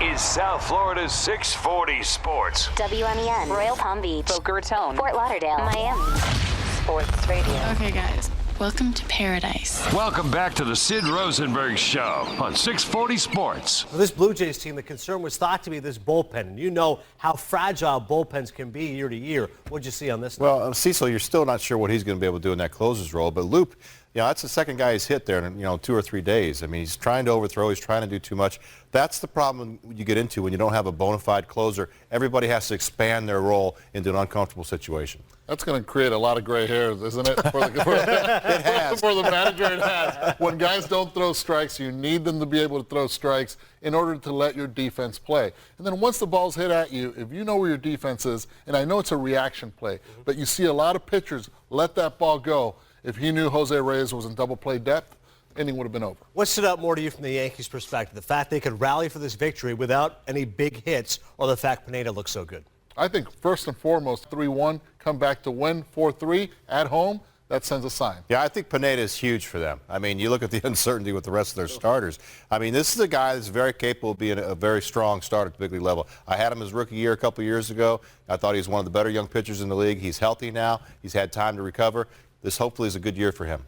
is South Florida's 640 Sports. WMEN, Royal Palm Beach, Boca Raton, Fort Lauderdale, Miami. Sports Radio. Okay, guys, welcome to paradise. Welcome back to the Sid Rosenberg Show on 640 Sports. For this Blue Jays team, the concern was thought to be this bullpen. And you know how fragile bullpens can be year to year. What'd you see on this? Well, Cecil, you're still not sure what he's going to be able to do in that closer's role. But Loop, that's the second guy he's hit there in 2 or 3 days. I mean, he's trying to overthrow. He's trying to do too much. That's the problem you get into when you don't have a bona fide closer. Everybody has to expand their role into an uncomfortable situation. That's going to create a lot of gray hairs, isn't it? For the manager, it has. When guys don't throw strikes, you need them to be able to throw strikes in order to let your defense play. And then once the ball's hit at you, if you know where your defense is, and I know it's a reaction play, but you see a lot of pitchers let that ball go. If he knew Jose Reyes was in double play depth, inning would have been over. What stood out more to you from the Yankees' perspective? The fact they could rally for this victory without any big hits, or the fact Pineda looks so good? I think first and foremost, 3-1, come back to win 4-3 at home. That sends a sign. Yeah, I think Pineda is huge for them. I mean, you look at the uncertainty with the rest of their starters. I mean, this is a guy that's very capable of being a very strong starter at the big league level. I had him his rookie year a couple years ago. I thought he was one of the better young pitchers in the league. He's healthy now. He's had time to recover. This hopefully is a good year for him.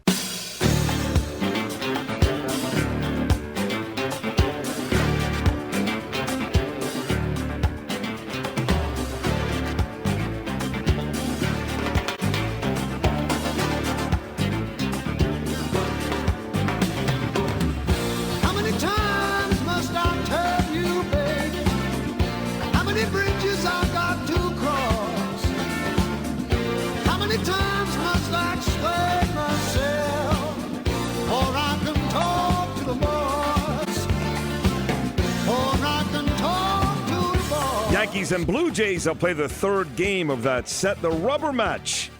Yankees and Blue Jays will play the third game of that set, the rubber match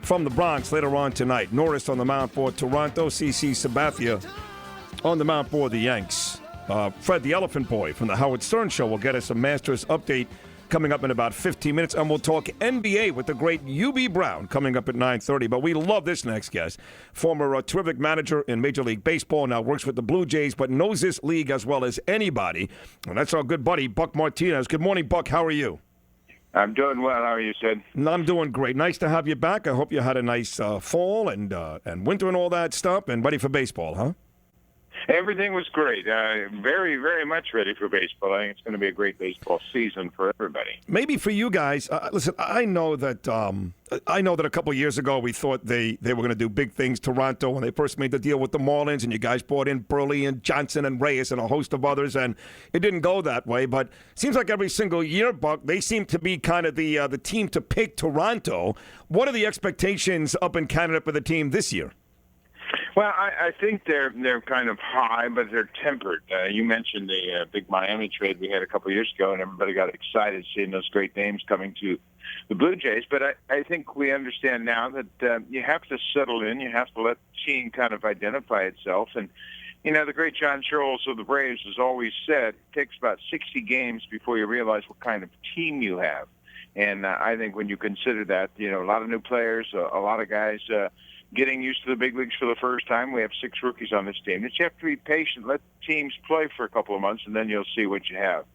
from the Bronx later on tonight. Norris on the mound for Toronto, CC Sabathia on the mound for the Yanks. Fred the Elephant Boy from the Howard Stern Show will get us a Masters update coming up in about 15 minutes, and we'll talk NBA with the great UB Brown coming up at 9:30. But we love this next guest. Former terrific manager in Major League Baseball, now works with the Blue Jays, but knows this league as well as anybody. And that's our good buddy, Buck Martinez. Good morning, Buck. How are you? I'm doing well. How are you, Sid? I'm doing great. Nice to have you back. I hope you had a nice fall and winter and all that stuff, and ready for baseball, huh? Everything was great. Very, very much ready for baseball. I think it's going to be a great baseball season for everybody. Maybe for you guys. Listen, I know that a couple of years ago we thought they were going to do big things. Toronto, when they first made the deal with the Marlins, and you guys brought in Burley and Johnson and Reyes and a host of others, and it didn't go that way. But it seems like every single year, Buck, they seem to be kind of the team to pick Toronto. What are the expectations up in Canada for the team this year? Well, I think they're kind of high, but they're tempered. You mentioned the big Miami trade we had a couple of years ago, and everybody got excited seeing those great names coming to the Blue Jays. But I think we understand now that you have to settle in. You have to let the team kind of identify itself. And, the great John Charles of the Braves has always said it takes about 60 games before you realize what kind of team you have. And I think when you consider that, a lot of new players, a lot of guys getting used to the big leagues for the first time. We have 6 rookies on this team. You have to be patient. Let teams play for a couple of months, and then you'll see what you have.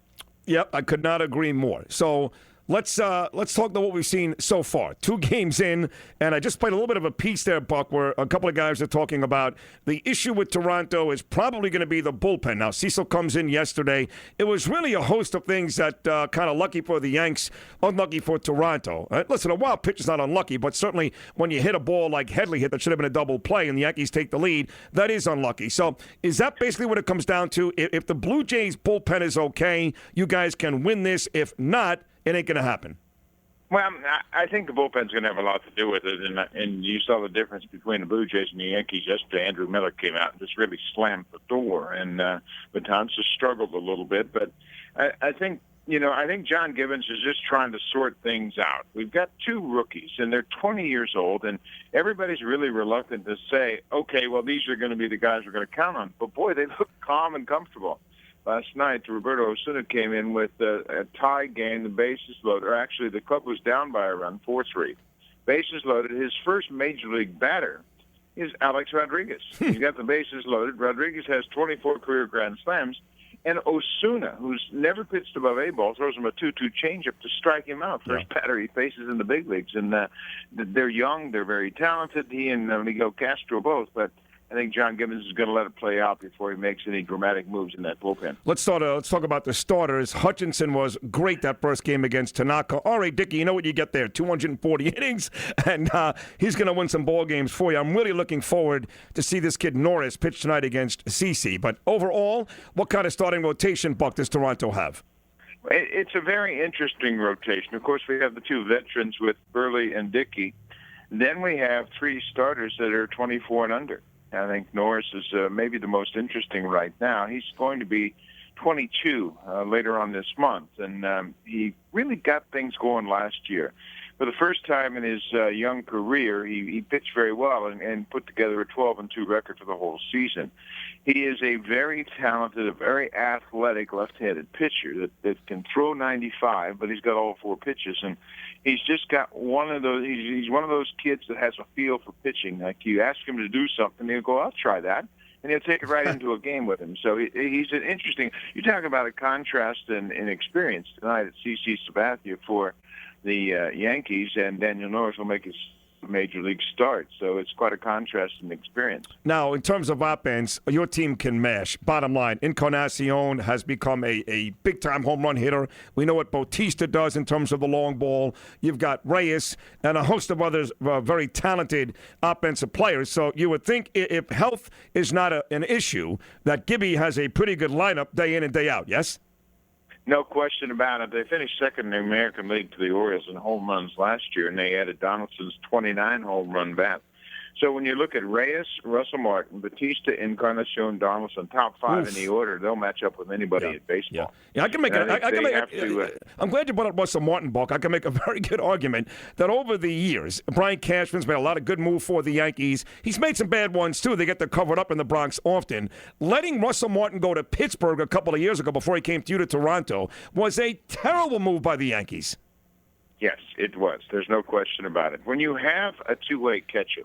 Yep, I could not agree more. So let's talk about what we've seen so far. 2 games in, and I just played a little bit of a piece there, Buck, where a couple of guys are talking about the issue with Toronto is probably going to be the bullpen. Now, Cecil comes in yesterday. It was really a host of things that kind of lucky for the Yanks, unlucky for Toronto. Listen, a wild pitch is not unlucky, but certainly when you hit a ball like Headley hit that should have been a double play and the Yankees take the lead, that is unlucky. So is that basically what it comes down to? If the Blue Jays bullpen is okay, you guys can win this. If not, it ain't going to happen. Well, I think the bullpen's going to have a lot to do with it, and you saw the difference between the Blue Jays and the Yankees yesterday. Andrew Miller came out and just really slammed the door, and Betances struggled a little bit. But I think John Gibbons is just trying to sort things out. We've got 2 rookies, and they're 20 years old, and everybody's really reluctant to say, okay, well, these are going to be the guys we're going to count on. But, boy, they look calm and comfortable. Last night, Roberto Osuna came in with a tie game, the bases loaded. Or actually, the club was down by a run, 4-3. Bases loaded. His first major league batter is Alex Rodriguez. He's got the bases loaded. Rodriguez has 24 career grand slams. And Osuna, who's never pitched above A ball, throws him a 2-2 changeup to strike him out. First batter he faces in the big leagues. And they're young, they're very talented. He and Miguel Castro both, but I think John Gibbons is going to let it play out before he makes any dramatic moves in that bullpen. Let's talk about the starters. Hutchinson was great that first game against Tanaka. All right, Dickie, you know what you get there, 240 innings, and he's going to win some ball games for you. I'm really looking forward to see this kid Norris pitch tonight against CC. But overall, what kind of starting rotation, Buck, does Toronto have? It's a very interesting rotation. Of course, we have the two veterans with Burley and Dickey. Then we have three starters that are 24 and under. I think Norris is maybe the most interesting right now. He's going to be 22 later on this month, and he really got things going last year. For the first time in his young career, he pitched very well and put together a 12-2 record for the whole season. He is a very talented, a very athletic left-handed pitcher that can throw 95, but he's got all four pitches, and he's just got one of those. He's one of those kids that has a feel for pitching. Like you ask him to do something, he'll go, "I'll try that," and he'll take it right into a game with him. So he's an interesting. You talk about a contrast in experience tonight at CC Sabathia for the Yankees, and Daniel Norris will make his major league start. So it's quite a contrast in experience. Now, in terms of offense, your team can mash. Bottom line, Encarnacion has become a big-time home run hitter. We know what Bautista does in terms of the long ball. You've got Reyes and a host of others very talented offensive players. So you would think if health is not an issue, that Gibby has a pretty good lineup day in and day out, yes? No question about it. They finished second in the American League to the Orioles in home runs last year, and they added Donaldson's 29 home run bat. So when you look at Reyes, Russell Martin, Bautista, Encarnacion, Donaldson, top five in the order, they'll match up with anybody in baseball. Yeah, I can make I'm glad you brought up Russell Martin, Buck. I can make a very good argument that over the years, Brian Cashman's made a lot of good moves for the Yankees. He's made some bad ones, too. They get covered up in the Bronx often. Letting Russell Martin go to Pittsburgh a couple of years ago before he came to you to Toronto was a terrible move by the Yankees. Yes, it was. There's no question about it. When you have a two-way catcher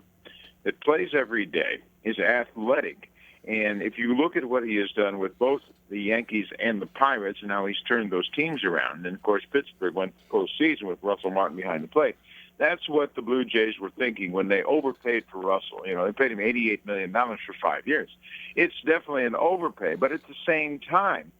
that plays every day, is athletic, and if you look at what he has done with both the Yankees and the Pirates, and how he's turned those teams around, and of course Pittsburgh went postseason with Russell Martin behind the plate. That's what the Blue Jays were thinking when they overpaid for Russell. You know, they paid him $88 million for 5 years. It's definitely an overpay, but at the same time,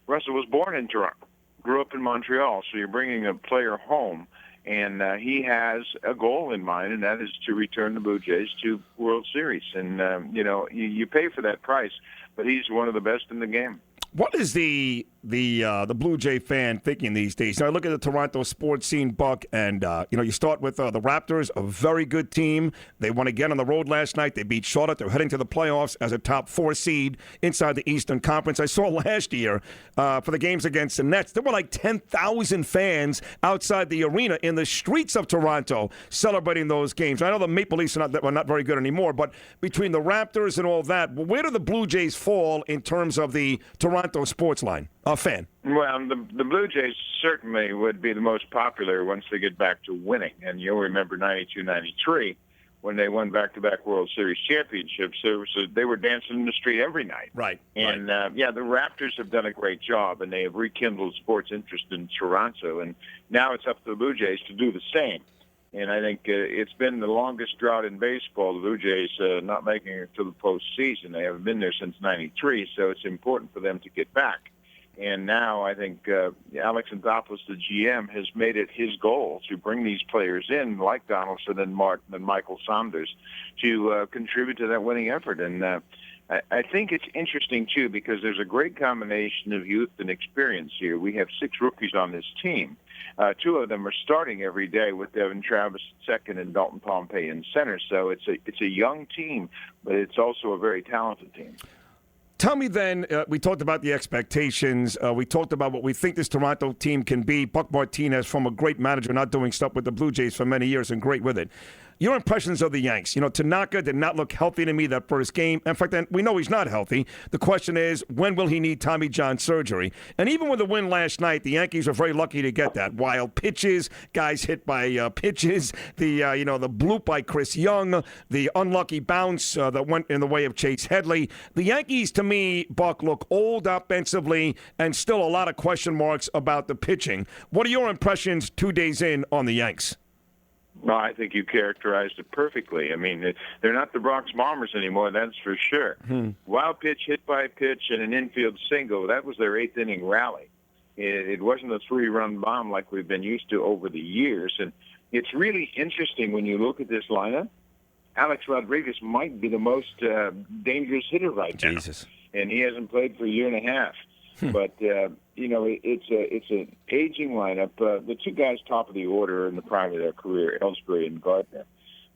Russell was born in Toronto, grew up in Montreal, so you're bringing a player home. And he has a goal in mind, and that is to return the Blue Jays to World Series. And, you pay for that price, but he's one of the best in the game. What is the Blue Jay fan thinking these days? Now, I look at the Toronto sports scene, Buck, and, you start with the Raptors, a very good team. They won again on the road last night. They beat Charlotte. They're heading to the playoffs as a top 4 seed inside the Eastern Conference. I saw last year for the games against the Nets, there were like 10,000 fans outside the arena in the streets of Toronto celebrating those games. I know the Maple Leafs are not very good anymore, but between the Raptors and all that, where do the Blue Jays fall in terms of the Toronto sports line? Fan. Well, the Blue Jays certainly would be the most popular once they get back to winning. And you'll remember 92-93 when they won back-to-back World Series championships. So they were dancing in the street every night. Right. And, the Raptors have done a great job, and they have rekindled sports interest in Toronto. And now it's up to the Blue Jays to do the same. And I think it's been the longest drought in baseball, the Blue Jays not making it to the postseason. They haven't been there since 93, so it's important for them to get back. And now I think Alex Anthopoulos, the GM, has made it his goal to bring these players in, like Donaldson and Martin and Michael Saunders, to contribute to that winning effort. And I think it's interesting, too, because there's a great combination of youth and experience here. We have 6 rookies on this team. 2 of them are starting every day with Devin Travis second and Dalton Pompey in center. So it's a young team, but it's also a very talented team. Tell me then, we talked about the expectations. We talked about what we think this Toronto team can be. Buck Martinez, from a great manager, not doing stuff with the Blue Jays for many years and great with it. Your impressions of the Yanks. Tanaka did not look healthy to me that first game. In fact, we know he's not healthy. The question is, when will he need Tommy John surgery? And even with the win last night, the Yankees were very lucky to get that. Wild pitches, guys hit by pitches, the bloop by Chris Young, the unlucky bounce that went in the way of Chase Headley. The Yankees, to me, Buck, look old offensively and still a lot of question marks about the pitching. What are your impressions 2 days in on the Yanks? Well, I think you characterized it perfectly. I mean, they're not the Bronx Bombers anymore, that's for sure. Wild pitch, hit by pitch, and an infield single. That was their eighth-inning rally. It wasn't a three-run bomb like we've been used to over the years. And it's really interesting when you look at this lineup. Alex Rodriguez might be the most dangerous hitter right now. Jesus. And he hasn't played for a year and a half. But, it's an aging lineup. The two guys top of the order in the prime of their career, Ellsbury and Gardner.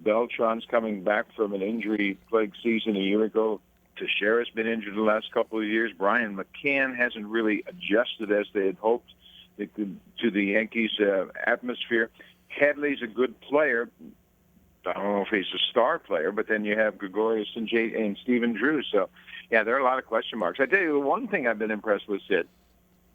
Beltran's coming back from an injury-plagued season a year ago. Teixeira's been injured the last couple of years. Brian McCann hasn't really adjusted as they had hoped to the Yankees' atmosphere. Headley's a good player. I don't know if he's a star player, but then you have Gregorius and Stephen Drew. So, yeah, there are a lot of question marks. I tell you, the one thing I've been impressed with, Sid,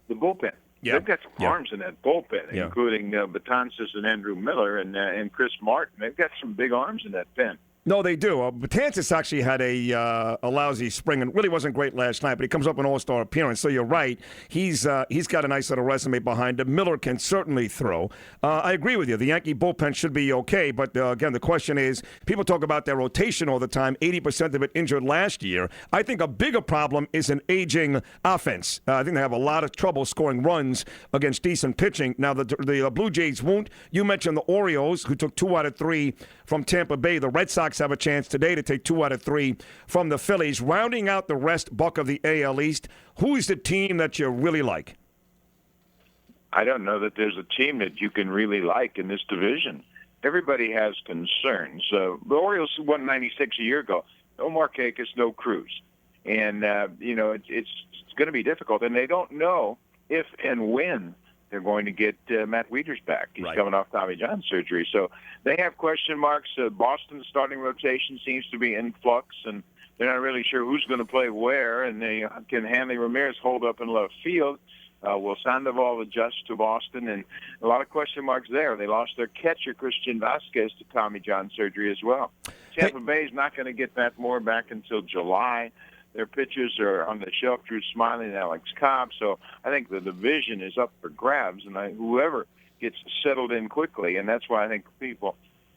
the bullpen. Yeah. They've got some arms in that bullpen, including Betances and Andrew Miller and Chris Martin. They've got some big arms in that pen. No, they do. Betances actually had a lousy spring and really wasn't great last night, but he comes up an all-star appearance. So you're right. He's got a nice little resume behind him. Miller can certainly throw. I agree with you. The Yankee bullpen should be okay, but again, the question is, people talk about their rotation all the time, 80% of it injured last year. I think a bigger problem is an aging offense. I think they have a lot of trouble scoring runs against decent pitching. Now, the Blue Jays won't. You mentioned the Orioles, who took 2 out of 3 from Tampa Bay. The Red Sox have a chance today to take 2 out of 3 from the Phillies. Rounding out the rest, Buck, of the AL East, who is the team that you really like? I don't know that there's a team that you can really like in this division. Everybody has concerns. The Orioles won 96 a year ago. No Markakis, no Cruz. And, it's going to be difficult. And they don't know if and when they're going to get Matt Wieters back. He's coming off Tommy John surgery. So they have question marks. Boston's starting rotation seems to be in flux, and they're not really sure who's going to play where. And can Hanley Ramirez hold up in left field? Will Sandoval adjust to Boston? And a lot of question marks there. They lost their catcher, Christian Vasquez, to Tommy John surgery as well. Tampa Bay's not going to get Matt Moore back until July. Their pitchers are on the shelf, Drew Smiley and Alex Cobb. So I think the division is up for grabs, and whoever gets settled in quickly. And that's why I think people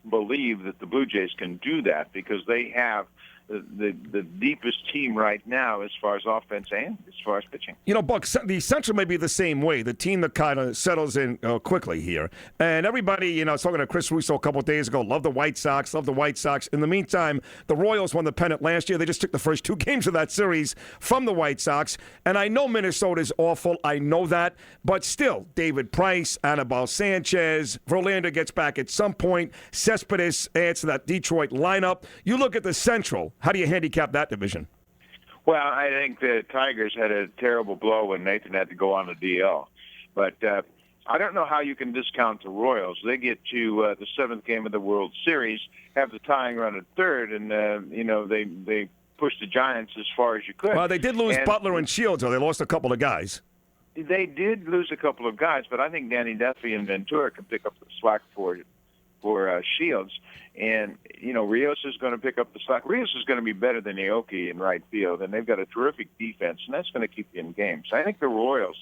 believe that the Blue Jays can do that, because they have the deepest team right now as far as offense and as far as pitching. Buck, the Central may be the same way, the team that kind of settles in quickly here. And everybody, I was talking to Chris Russo a couple of days ago, love the White Sox. In the meantime, the Royals won the pennant last year. They just took the first 2 games of that series from the White Sox. And I know Minnesota's awful. I know that. But still, David Price, Anibal Sanchez, Verlander gets back at some point. Cespedes adds to that Detroit lineup. You look at the Central. How do you handicap that division? Well, I think the Tigers had a terrible blow when Nathan had to go on the DL. But I don't know how you can discount the Royals. They get to the 7th game of the World Series, have the tying run at third, and, they pushed the Giants as far as you could. Well, they did lose Butler and Shields, though. They lost a couple of guys. They did lose a couple of guys, but I think Danny Duffy and Ventura can pick up the slack for Shields. And, Rios is going to pick up the slack. Rios is going to be better than Aoki in right field, and they've got a terrific defense, and that's going to keep you in games. I think the Royals,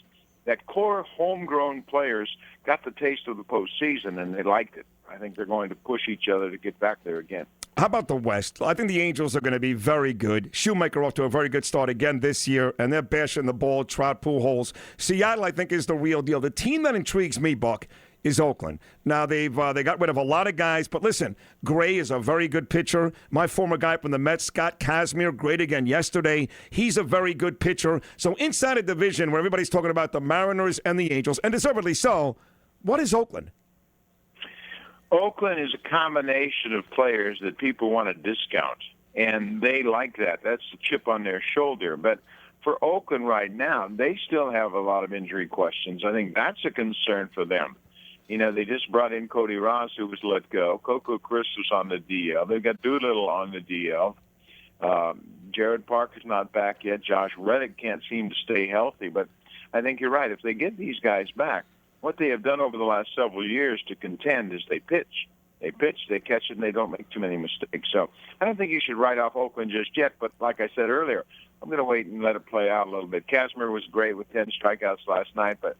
that core homegrown players, got the taste of the postseason, and they liked it. I think they're going to push each other to get back there again. How about the West? I think the Angels are going to be very good. Shoemaker off to a very good start again this year, and they're bashing the ball, Trout, Pujols. Seattle, I think, is the real deal. The team that intrigues me, Buck, is Oakland. Now, they got rid of a lot of guys, but listen, Gray is a very good pitcher. My former guy from the Mets, Scott Kazmir, great again yesterday. He's a very good pitcher. So inside a division where everybody's talking about the Mariners and the Angels, and deservedly so, what is Oakland? Oakland is a combination of players that people want to discount, and they like that. That's the chip on their shoulder. But for Oakland right now, they still have a lot of injury questions. I think that's a concern for them. You know, they just brought in Cody Ross, who was let go. Coco Chris was on the DL. They've got Doolittle on the DL. Jared Parker's not back yet. Josh Reddick can't seem to stay healthy. But I think you're right. If they get these guys back, what they have done over the last several years to contend is they pitch. They pitch, they catch it, and they don't make too many mistakes. So I don't think you should write off Oakland just yet. But like I said earlier, I'm going to wait and let it play out a little bit. Casimir was great with 10 strikeouts last night, but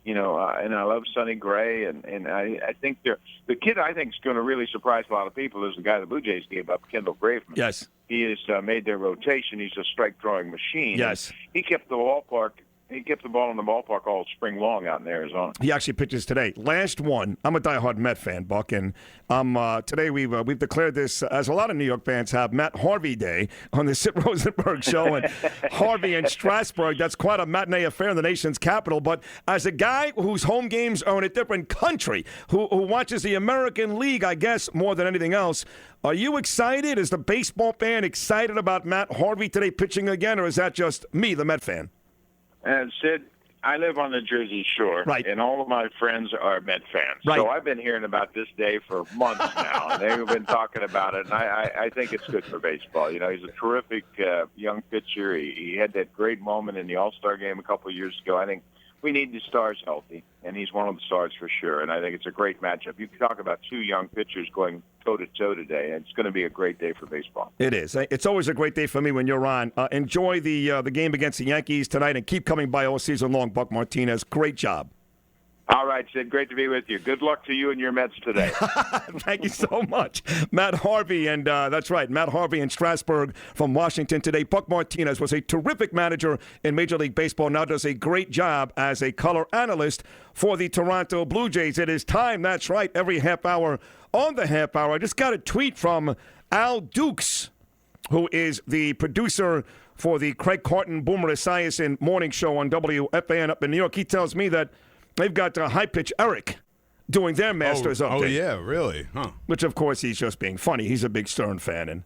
you know, and I love Sonny Gray, and I think the kid I think is going to really surprise a lot of people is the guy the Blue Jays gave up, Kendall Graveman. Yes. He has made their rotation. He's a strike-throwing machine. Yes. He kept the ballpark. He kept the ball in the ballpark all spring long out in Arizona. He actually pitches today. Last one. I'm a diehard Met fan, Buck, and today we've declared this, as a lot of New York fans have, Matt Harvey Day on the Sid Rosenberg show. And Harvey in Strasburg, that's quite a matinee affair in the nation's capital. But as a guy whose home games are in a different country, who watches the American League, I guess, more than anything else, are you excited? Is the baseball fan excited about Matt Harvey today pitching again, or is that just me, the Met fan? And Sid, I live on the Jersey Shore, right, and all of my friends are Met fans. Right. So I've been hearing about this day for months now, and they've been talking about it, and I think it's good for baseball. You know, he's a terrific young pitcher. He had that great moment in the All-Star game a couple of years ago. I think we need the stars healthy, and he's one of the stars for sure, and I think it's a great matchup. You can talk about two young pitchers going toe-to-toe today, and it's going to be a great day for baseball. It is. It's always a great day for me when you're on. Enjoy the game against the Yankees tonight, and keep coming by all season long, Buck Martinez. Great job. All right, Sid. Great to be with you. Good luck to you and your Mets today. Thank you so much. Matt Harvey, and that's right, Matt Harvey in Strasburg from Washington today. Buck Martinez was a terrific manager in Major League Baseball, now does a great job as a color analyst for the Toronto Blue Jays. It is time, that's right, every half hour on the half hour. I just got a tweet from Al Dukes, who is the producer for the Craig Carton Boomer Esiason morning show on WFAN up in New York. He tells me that they've got High Pitch Eric doing their Masters update. Oh, yeah, really? Huh. Which, of course, he's just being funny. He's a big Stern fan, and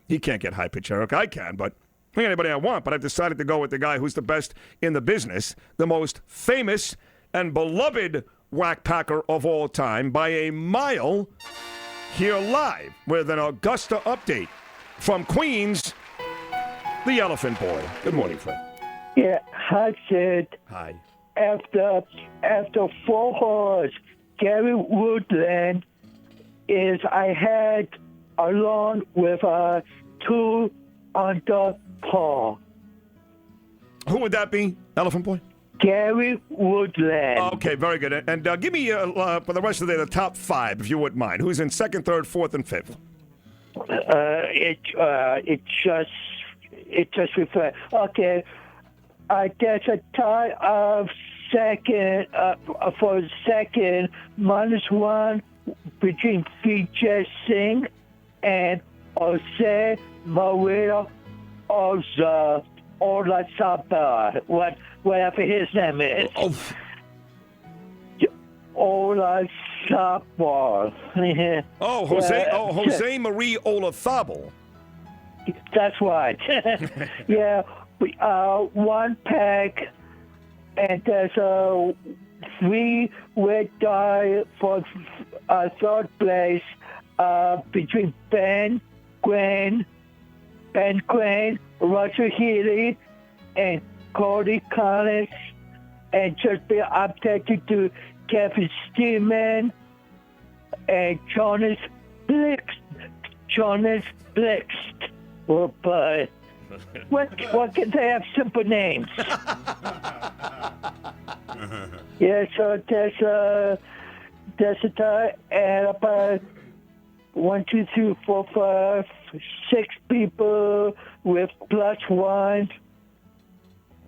he can't get High Pitch Eric. I can, but I can anybody I want. But I've decided to go with the guy who's the best in the business, the most famous and beloved whack packer of all time by a mile, here live with an Augusta update from Queens, the Elephant Boy. Good morning, Fred. Yeah, hi, Sid. Hi. After 4 holes, Gary Woodland is I had along with 2 under par. Who would that be, Elephant Boy? Gary Woodland. Okay, very good. And give me, for the rest of the top 5, if you wouldn't mind. Who's in 2nd, 3rd, 4th, and 5th? It just reflects. Okay, there's a tie of second for second -1 between Vijay Singh and Jose Maria Olazabal, whatever his name is. Olazabal. Jose Marie Olazabal. That's right. Yeah, 1 pack, and there's a 3-way tie for 3rd place between Ben Crane, Roger Healy, and Cody Collins, and just be updated to Kevin Steeman and Jonas Blixt. Oh, but what can they have simple names? Yeah, so there's a tie, and about 1, 2, 3, 4, 5, 6 people with +1.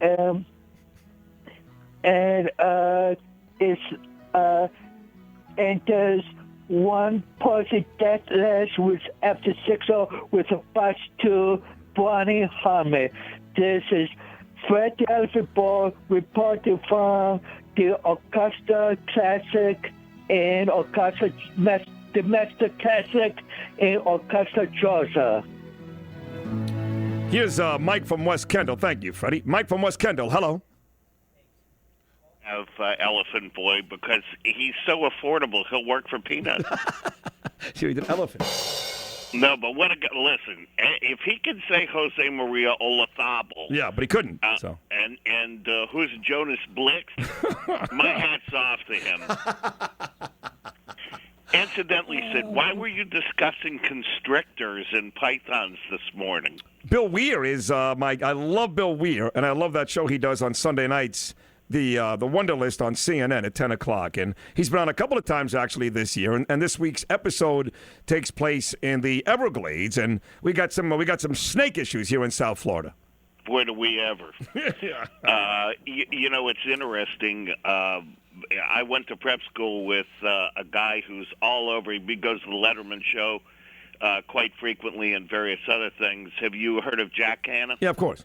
And there's 1 person deathless with after 6-0 with a +2, Bonnie Hammer. This is Fred the Elephant Ball reporting from the Augusta Classic in Augusta, the Master Classic in Augusta, Georgia. Here's Mike from West Kendall. Thank you, Freddie. Mike from West Kendall. Hello. have Elephant Boy because he's so affordable. He'll work for peanuts. So he did Elephant. No, but listen, if he could say Jose Maria Olazabal. Yeah, but he couldn't. So. And who's Jonas Blix? My hat's off to him. Incidentally, Sid, why were you discussing constrictors and pythons this morning? Bill Weir is I love Bill Weir, and I love that show he does on Sunday nights, the Wonder List on CNN at 10 o'clock. And he's been on a couple of times, actually, this year. And this week's episode takes place in the Everglades. And we got some snake issues here in South Florida. Boy, do we ever. Yeah. You know, it's interesting. I went to prep school with a guy who's all over. He goes to the Letterman show quite frequently and various other things. Have you heard of Jack Hanna? Yeah, of course.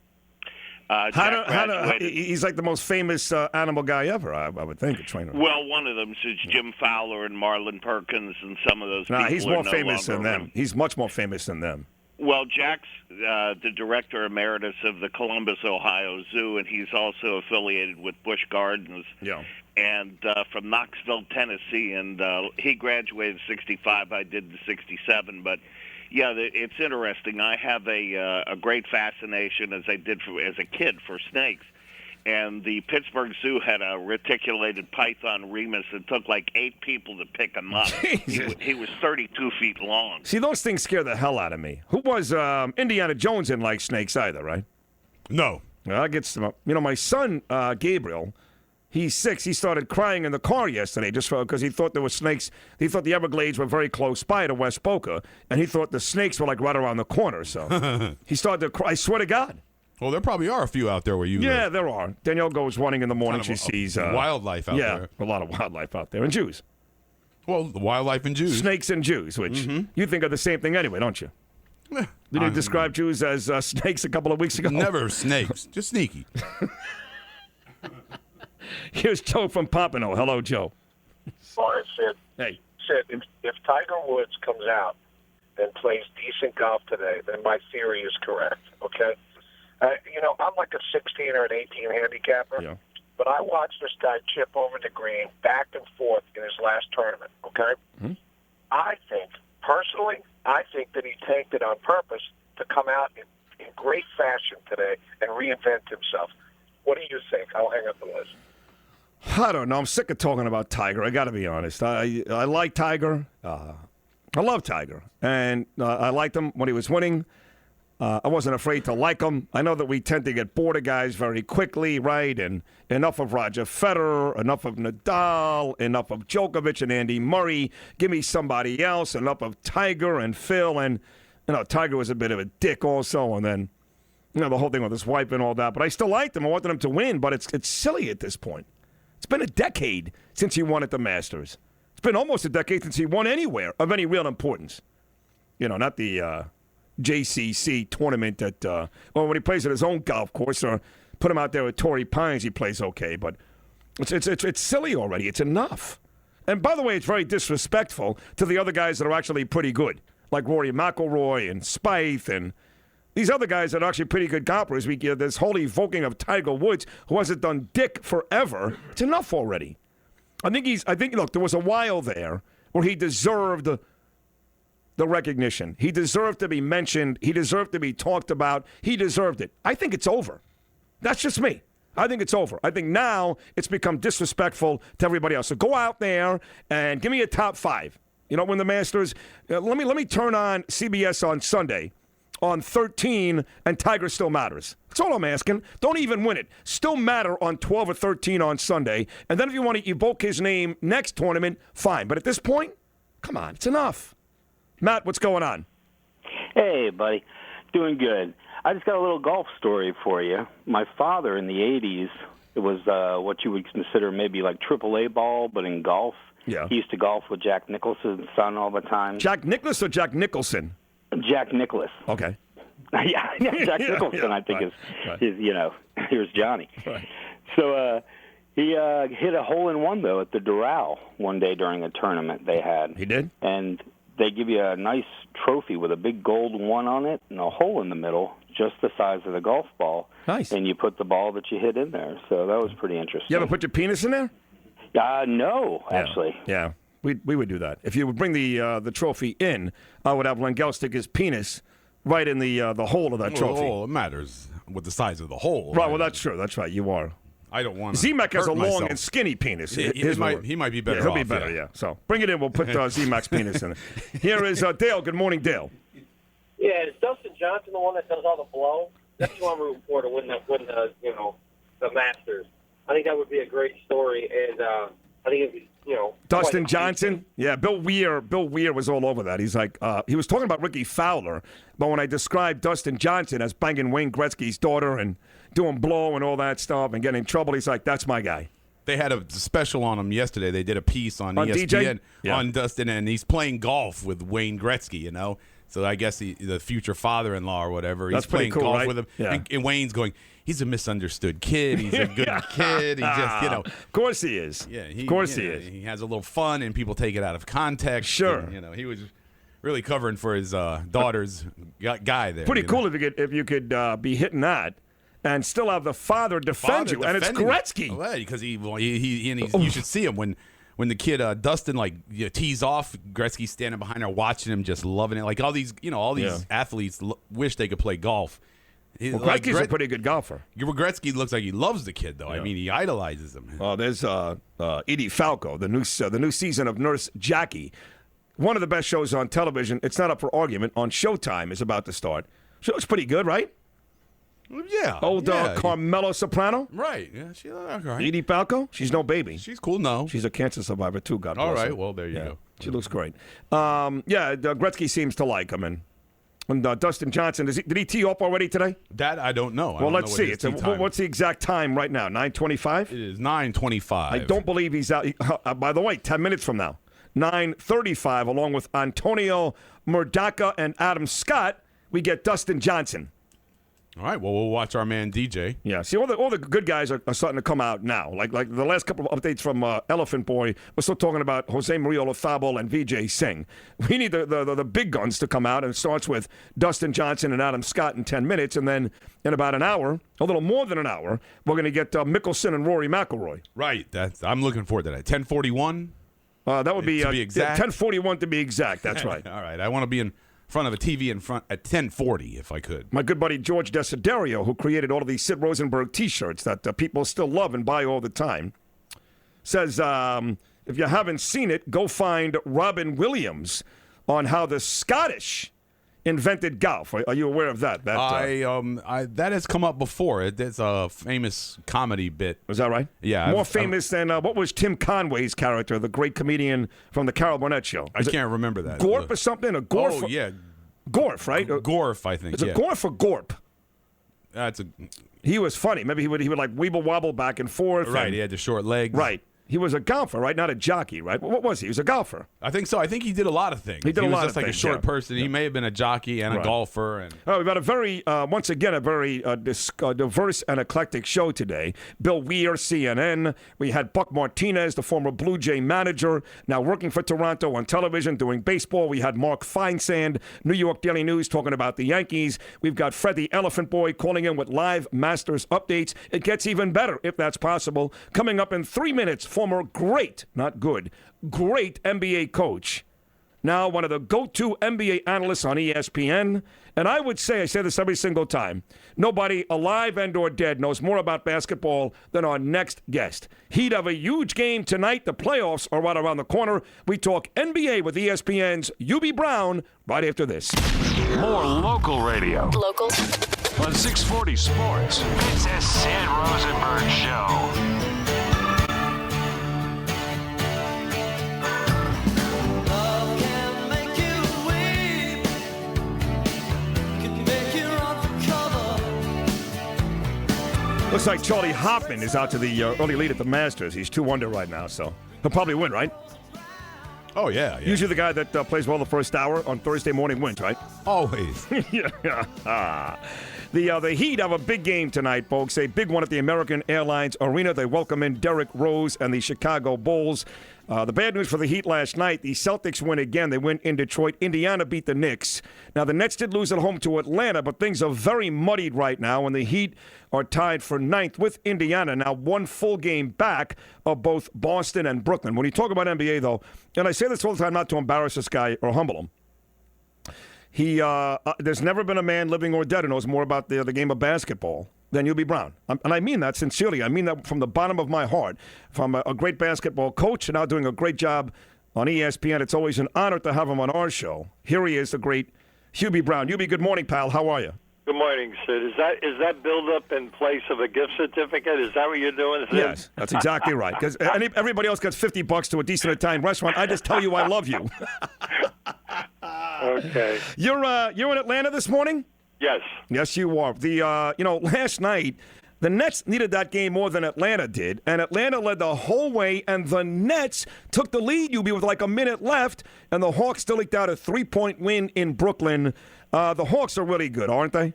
He's like the most famous animal guy ever, I would think, a trainer. Well, one of them is Jim Fowler and Marlon Perkins and some of those people. He's more no famous than them. Around. He's much more famous than them. Well, Jack's the director emeritus of the Columbus, Ohio Zoo, and he's also affiliated with Busch Gardens. Yeah. And from Knoxville, Tennessee, and he graduated in '65. I did in '67, but yeah, it's interesting. I have a great fascination, as I did as a kid, for snakes. And the Pittsburgh Zoo had a reticulated python Remus that took like 8 people to pick him up. He was 32 feet long. See, those things scare the hell out of me. Who was Indiana Jones didn't like snakes either, right? No. Well, I get some. You know, my son Gabriel, he's 6. He started crying in the car yesterday just because he thought there were snakes. He thought the Everglades were very close by to West Boca, and he thought the snakes were like right around the corner. So he started to cry. I swear to God. Well, there probably are a few out there where you live. Yeah, there are. Danielle goes running in the morning. Kind of she sees wildlife out there. Yeah, a lot of wildlife out there. And Jews. Well, the wildlife and Jews. Snakes and Jews, which you think are the same thing anyway, don't you? Did you describe Jews as snakes a couple of weeks ago? Never snakes. Just sneaky. Here's Joe from Pompano. Hello, Joe. Morning, Sid. Hey. Sid, if Tiger Woods comes out and plays decent golf today, then my theory is correct, okay? You know, I'm like a 16 or an 18 handicapper, but I watched this guy chip over the green back and forth in his last tournament, okay? Mm-hmm. I think that he tanked it on purpose to come out in great fashion today and reinvent himself. What do you think? I'll hang up the list. I don't know. I'm sick of talking about Tiger. I got to be honest. I like Tiger. I love Tiger. And I liked him when he was winning. I wasn't afraid to like him. I know that we tend to get bored of guys very quickly, right? And enough of Roger Federer, enough of Nadal, enough of Djokovic and Andy Murray. Give me somebody else. Enough of Tiger and Phil. And, you know, Tiger was a bit of a dick also. And then, you know, the whole thing with his wife and all that. But I still liked him. I wanted him to win. But it's silly at this point. It's been a decade since he won at the Masters. It's been almost a decade since he won anywhere of any real importance. You know, not the JCC tournament or when he plays at his own golf course, or put him out there with Torrey Pines, he plays okay. But it's silly already. It's enough. And by the way, it's very disrespectful to the other guys that are actually pretty good, like Rory McIlroy and Spieth and these other guys that are actually pretty good golfers. We get this whole evoking of Tiger Woods, who hasn't done dick forever. It's enough already. I think look, there was a while there where he deserved the recognition. He deserved to be mentioned. He deserved to be talked about. He deserved it. I think it's over. That's just me. I think it's over. I think now it's become disrespectful to everybody else. So go out there and give me a top 5. You know, when the Masters, let me turn on CBS on Sunday on 13, and Tiger still matters. That's all I'm asking. Don't even win it. Still matter on 12 or 13 on Sunday. And then if you want to evoke his name next tournament, fine. But at this point, come on, it's enough. Matt, what's going on? Hey, buddy. Doing good. I just got a little golf story for you. My father in the 80s, it was what you would consider maybe like AAA ball, but in golf. Yeah. He used to golf with Jack Nicklaus's son all the time. Jack Nicklaus or Jack Nicholson? Jack Nicklaus. Okay. yeah, Jack Nicholson, I think, is you know, here's Johnny. Right. So he hit a hole-in-one, though, at the Doral one day during a tournament they had. He did? And they give you a nice trophy with a big gold one on it and a hole in the middle, just the size of the golf ball. Nice. And you put the ball that you hit in there. So that was pretty interesting. You ever put your penis in there? No, actually. Yeah. We would do that. If you would bring the trophy in, I would have Langell stick his penis right in the hole of that trophy. Well, it matters with the size of the hole. Right, well, that's true. That's right. You are. I don't want to. Z-Mac has a long myself. and skinny penis. He might be better He'll off. be better, yeah. So bring it in. We'll put Z-Mac's penis in it. Here is Dale. Good morning, Dale. Yeah, is Dustin Johnson the one that does all the blow? That's who I'm rooting for to win the Masters. I think that would be a great story, and I think it'd be, Dustin Johnson? Yeah, Bill Weir was all over that. He's like, he was talking about Ricky Fowler, but when I described Dustin Johnson as banging Wayne Gretzky's daughter and doing blow and all that stuff and getting in trouble, he's like, that's my guy. They had a special on him yesterday. They did a piece on ESPN on Dustin, and he's playing golf with Wayne Gretzky, So I guess the future father-in-law or whatever, he's playing cool, golf right? with him. Yeah. And Wayne's going, he's a misunderstood kid. He's a good kid. He just, Of course he is. Yeah, of course he is. He has a little fun, and people take it out of context. Sure. And, he was really covering for his daughter's guy there. Pretty cool if you could be hitting that and still have the father defend you, and it's Gretzky. Right, because you should see him when the kid Dustin tees off, Gretzky's standing behind her watching him, just loving it. Like all these athletes wish they could play golf. Well, Gretzky's a pretty good golfer. Gretzky looks like he loves the kid, though. Yeah. I mean, he idolizes him. Oh, there's Edie Falco, the new season of Nurse Jackie. One of the best shows on television. It's not up for argument. On Showtime is about to start. She looks pretty good, right? Yeah. Old Carmelo Soprano. Right. Yeah, she looks all right. Edie Falco. She's no baby. She's cool, no. She's a cancer survivor, too, God bless her. All right, well, there you go. She looks great. Gretzky seems to like him. And Dustin Johnson, did he tee up already today? That I don't know. Well, let's see. What's the exact time right now? 9:25? It is 9:25. I don't believe he's out. By the way, 10 minutes from now, 9:35, along with Antonio Murdaka and Adam Scott, we get Dustin Johnson. All right, well, we'll watch our man DJ. Yeah, see, all the good guys are starting to come out now. Like the last couple of updates from Elephant Boy, we're still talking about Jose Maria Olazabal and Vijay Singh. We need the big guns to come out, and it starts with Dustin Johnson and Adam Scott in 10 minutes, and then in about an hour, a little more than an hour, we're going to get Mickelson and Rory McIlroy. Right, I'm looking forward to that. 10:41? That would be, to be exact? 10:41 to be exact, that's right. All right, I want to be in front of a TV at 10:40 if I could. My good buddy George Desiderio, who created all of these Sid Rosenberg T-shirts that people still love and buy all the time, says if you haven't seen it, go find Robin Williams on how the Scottish invented golf. Are you aware of that? That has come up before. It's a famous comedy bit. Was that right? Yeah. More famous than what was Tim Conway's character, the great comedian from the Carol Burnett Show? I can't remember that. Gorp or something? Or Gorf? Oh, yeah. Gorf, right? Gorf, I think. Is it Gorf or Gorp? He was funny. Maybe he would like weeble wobble back and forth. Right. He had the short legs. Right. He was a golfer, right? Not a jockey, right? What was he? He was a golfer. I think so. I think he did a lot of things. He did a lot of things. He was just like a short person. Yeah. He may have been a jockey and a golfer. And we've got a very, once again, a very diverse and eclectic show today. Bill Weir, CNN. We had Buck Martinez, the former Blue Jay manager, now working for Toronto on television, doing baseball. We had Mark Feinsand, New York Daily News, talking about the Yankees. We've got Fred the Elephant Boy calling in with live Masters updates. It gets even better, if that's possible. Coming up in 3 minutes, former great, not good, great NBA coach. Now one of the go-to NBA analysts on ESPN. And I would say, I say this every single time, nobody alive and or dead knows more about basketball than our next guest. He'd have a huge game tonight. The playoffs are right around the corner. We talk NBA with ESPN's UB Brown right after this. More local radio. Local. On 640 Sports. It's a Sid Rosenberg Show. Looks like Charlie Hoffman is out to the early lead at the Masters. He's 2 under right now, so he'll probably win, right? Oh, yeah. Usually the guy that plays well the first hour on Thursday morning wins, right? Always. Yeah. The Heat have a big game tonight, folks. A big one at the American Airlines Arena. They welcome in Derrick Rose and the Chicago Bulls. The bad news for the Heat last night, the Celtics win again. They win in Detroit. Indiana beat the Knicks. Now, the Nets did lose at home to Atlanta, but things are very muddied right now, and the Heat are tied for 9th with Indiana. Now, one full game back of both Boston and Brooklyn. When you talk about NBA, though, and I say this all the time not to embarrass this guy or humble him, there's never been a man, living or dead, who knows more about the game of basketball than Hubie Brown. And I mean that sincerely. I mean that from the bottom of my heart. From a great basketball coach and now doing a great job on ESPN. It's always an honor to have him on our show. Here he is, the great Hubie Brown. Hubie, good morning, pal. How are you? Good morning, Sid. Is that build-up in place of a gift certificate? Is that what you're doing, Sid? Yes, that's exactly right. Because everybody else gets $50 to a decent Italian restaurant. I just tell you I love you. Okay. You're in Atlanta this morning? Yes. Yes, you are. Last night, the Nets needed that game more than Atlanta did, and Atlanta led the whole way, and the Nets took the lead, with like a minute left, and the Hawks still eked out a 3-point win in Brooklyn. The Hawks are really good, aren't they?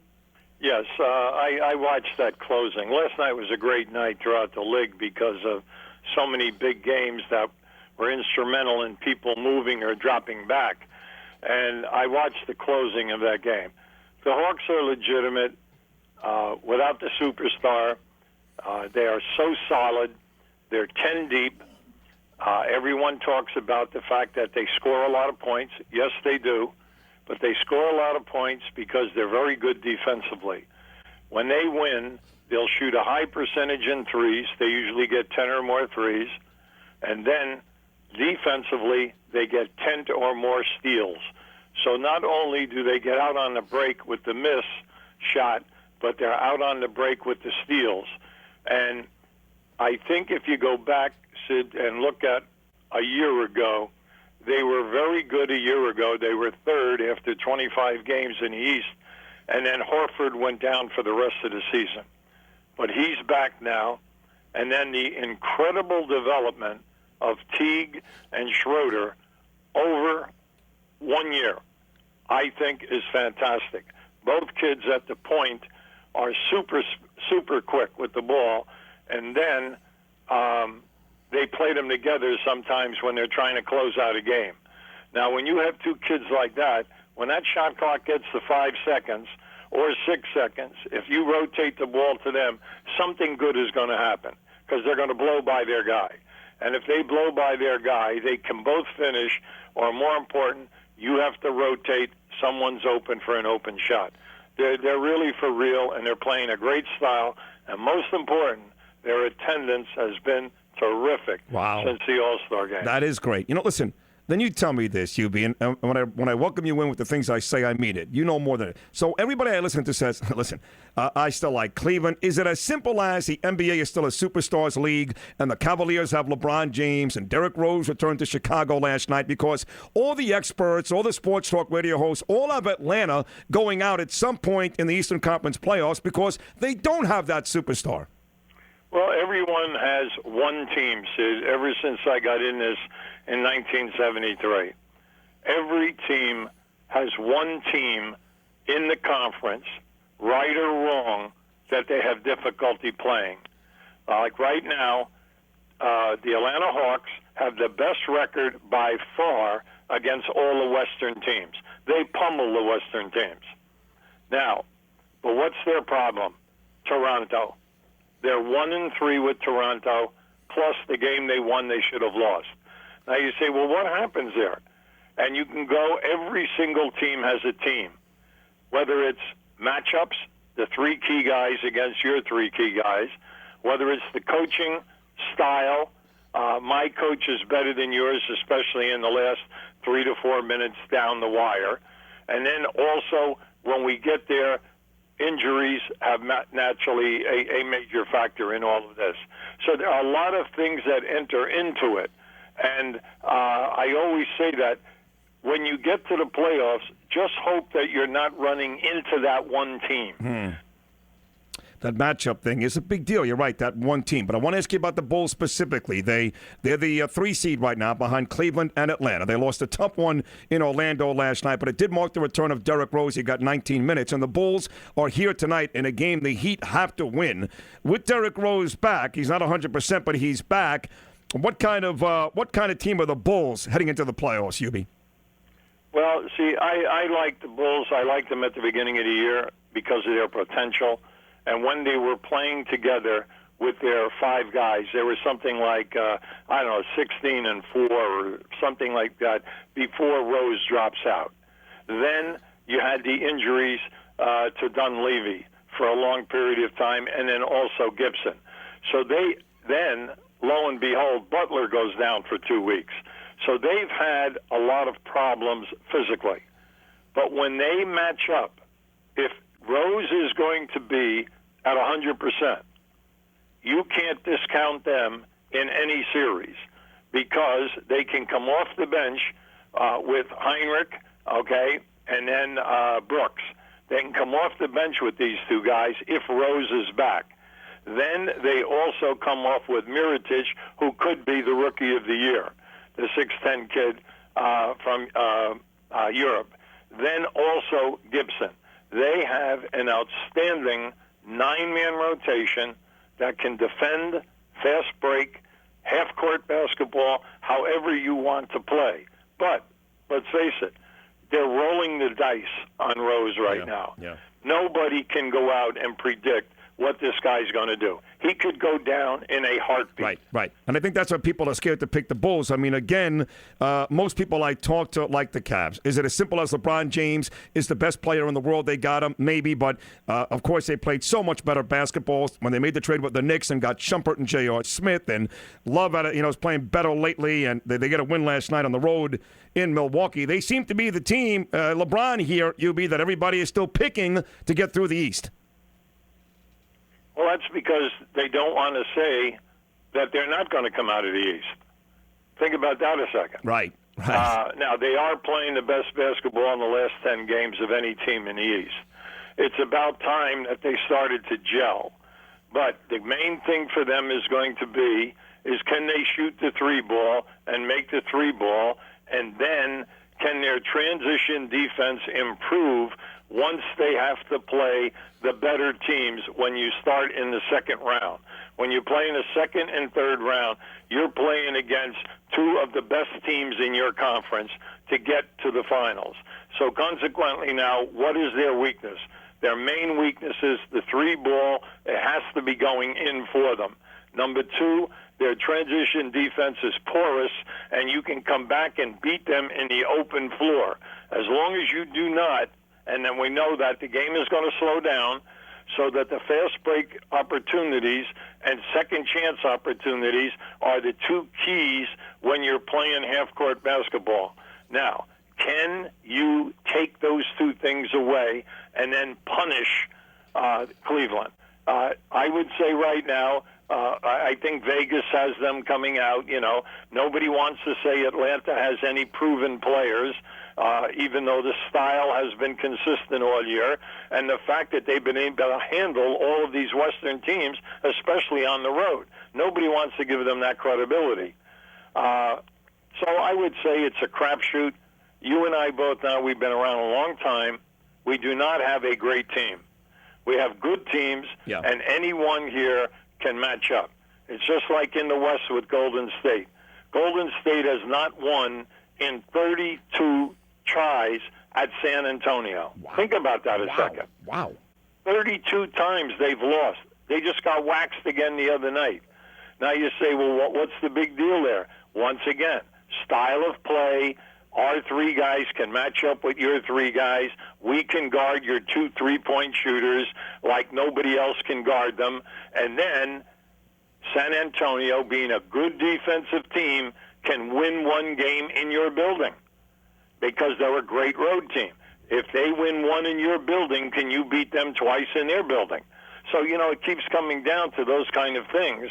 Yes, I watched that closing. Last night was a great night throughout the league because of so many big games that were instrumental in people moving or dropping back. And I watched the closing of that game. The Hawks are legitimate without the superstar. They are so solid. They're 10 deep. Everyone talks about the fact that they score a lot of points. Yes, they do. But they score a lot of points because they're very good defensively. When they win, they'll shoot a high percentage in threes. They usually get 10 or more threes. And then defensively, they get 10 or more steals. So not only do they get out on the break with the miss shot, but they're out on the break with the steals. And I think if you go back, Sid, and look at a year ago, they were very good a year ago. They were third after 25 games in the East, and then Horford went down for the rest of the season. But he's back now, and then the incredible development of Teague and Schroeder over 1 year, I think, is fantastic. Both kids at the point are super quick with the ball, and then they play them together sometimes when they're trying to close out a game. Now, when you have two kids like that, when that shot clock gets to 5 seconds or 6 seconds, if you rotate the ball to them, something good is going to happen because they're going to blow by their guy. And if they blow by their guy, they can both finish, or more important, you have to rotate. Someone's open for an open shot. They're really for real, and they're playing a great style. And most important, their attendance has been terrific since the All-Star game. That is great. Listen, then you tell me this, Hubie, and when I welcome you in with the things I say, I mean it. You know more than it. So everybody I listen to says, listen, I still like Cleveland. Is it as simple as the NBA is still a superstars league and the Cavaliers have LeBron James and Derrick Rose returned to Chicago last night? Because all the experts, all the sports talk radio hosts, all have Atlanta going out at some point in the Eastern Conference playoffs because they don't have that superstar. Well, everyone has one team, Sid, ever since I got in this in 1973. Every team has one team in the conference, right or wrong, that they have difficulty playing. Like right now, the Atlanta Hawks have the best record by far against all the Western teams. They pummel the Western teams. Now, but what's their problem? Toronto. They're 1-3 with Toronto, plus the game they won they should have lost. Now you say, well, what happens there? And you can go, every single team has a team. Whether it's matchups, the three key guys against your three key guys, whether it's the coaching style, my coach is better than yours, especially in the last 3 to 4 minutes down the wire. And then also, when we get there, injuries have naturally a major factor in all of this. So there are a lot of things that enter into it. And I always say that when you get to the playoffs, just hope that you're not running into that one team. that matchup thing is a big deal. You're right, that one team. But I want to ask you about the Bulls specifically. They're the 3 seed right now behind Cleveland and Atlanta. They lost a tough one in Orlando last night, but it did mark the return of Derrick Rose. He got 19 minutes, and the Bulls are here tonight in a game the Heat have to win. With Derrick Rose back, he's not 100%, but he's back. What kind of team are the Bulls heading into the playoffs, Hubie? Well, see, I like the Bulls. I liked them at the beginning of the year because of their potential. And when they were playing together with their 5 guys, there was something like, 16-4 or something like that before Rose drops out. Then you had the injuries to Dunleavy for a long period of time, and then also Gibson. So then, lo and behold, Butler goes down for 2 weeks. So they've had a lot of problems physically. But when they match up, if Rose is going to be at 100%, you can't discount them in any series because they can come off the bench with Heinrich, okay, and then Brooks. They can come off the bench with these 2 guys if Rose is back. Then they also come off with Mirotic, who could be the Rookie of the Year, the 6'10" kid from Europe. Then also Gibson. They have an outstanding 9-man rotation that can defend, fast break, half-court basketball, however you want to play. But let's face it, they're rolling the dice on Rose right now. Yeah. Nobody can go out and predict what this guy's going to do. He could go down in a heartbeat. Right. And I think that's why people are scared to pick the Bulls. I mean, again, most people I talk to like the Cavs. Is it as simple as LeBron James is the best player in the world? They got him, maybe, but of course they played so much better basketball when they made the trade with the Knicks and got Shumpert and J.R. Smith, and Love is playing better lately, and they get a win last night on the road in Milwaukee. They seem to be the team, LeBron here, UB, that everybody is still picking to get through the East. Well, that's because they don't want to say that they're not going to come out of the East. Think about that a second. Right. Now, they are playing the best basketball in the last 10 games of any team in the East. It's about time that they started to gel. But the main thing for them is going to be is can they shoot the 3-ball and make the 3-ball, and then can their transition defense improve once they have to play the better teams when you start in the second round. When you play in the second and third round, you're playing against 2 of the best teams in your conference to get to the finals. So consequently now, what is their weakness? Their main weakness is the 3-ball. It has to be going in for them. Number 2, their transition defense is porous, and you can come back and beat them in the open floor. As long as you do not, and then we know that the game is going to slow down so that the fast break opportunities and second chance opportunities are the 2 keys when you're playing half-court basketball. Now, can you take those 2 things away and then punish Cleveland? I would say right now, I think Vegas has them coming out. Nobody wants to say Atlanta has any proven players, even though the style has been consistent all year, and the fact that they've been able to handle all of these Western teams, especially on the road. Nobody wants to give them that credibility. So I would say it's a crapshoot. You and I both know we've been around a long time. We do not have a great team. We have good teams, and anyone here can match up. It's just like in the West with Golden State. Golden State has not won in 32 tries at San Antonio. Wow. Think about that a second. Wow. 32 times they've lost. They just got waxed again the other night. Now you say, well, what's the big deal there? Once again, style of play. Our 3 guys can match up with your 3 guys. We can guard your 2 3-point shooters like nobody else can guard them. And then San Antonio, being a good defensive team, can win 1 game in your building because they're a great road team. If they win 1 in your building, can you beat them twice in their building? So, it keeps coming down to those kind of things.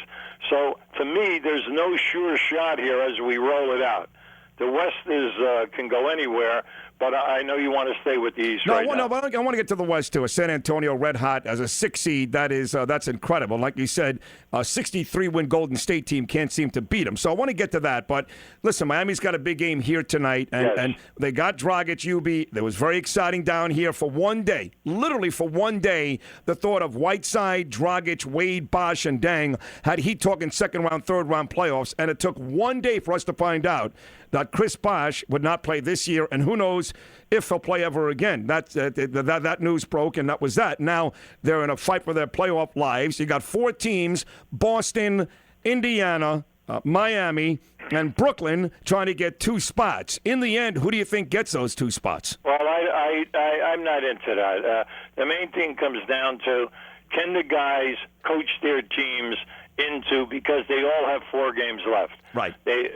So, to me, there's no sure shot here as we roll it out. The West is can go anywhere, but I know you want to stay with the East right now. No, but I want to get to the West, too. San Antonio red hot as a 6 seed. That's incredible. Like you said, a 63-win Golden State team can't seem to beat them. So I want to get to that. But listen, Miami's got a big game here tonight, and they got Dragic, UB. It was very exciting down here for one day. Literally for one day, the thought of Whiteside, Dragic, Wade, Bosh, and Dang had Heat talking second-round, third-round playoffs, and it took one day for us to find out that Chris Bosh would not play this year, and who knows if he'll play ever again. That news broke, and that was that. Now they're in a fight for their playoff lives. You got 4 teams, Boston, Indiana, Miami, and Brooklyn trying to get 2 spots. In the end, who do you think gets those 2 spots? Well, I'm not into that. The main thing comes down to, can the guys coach their teams into, because they all have 4 games left. Right. They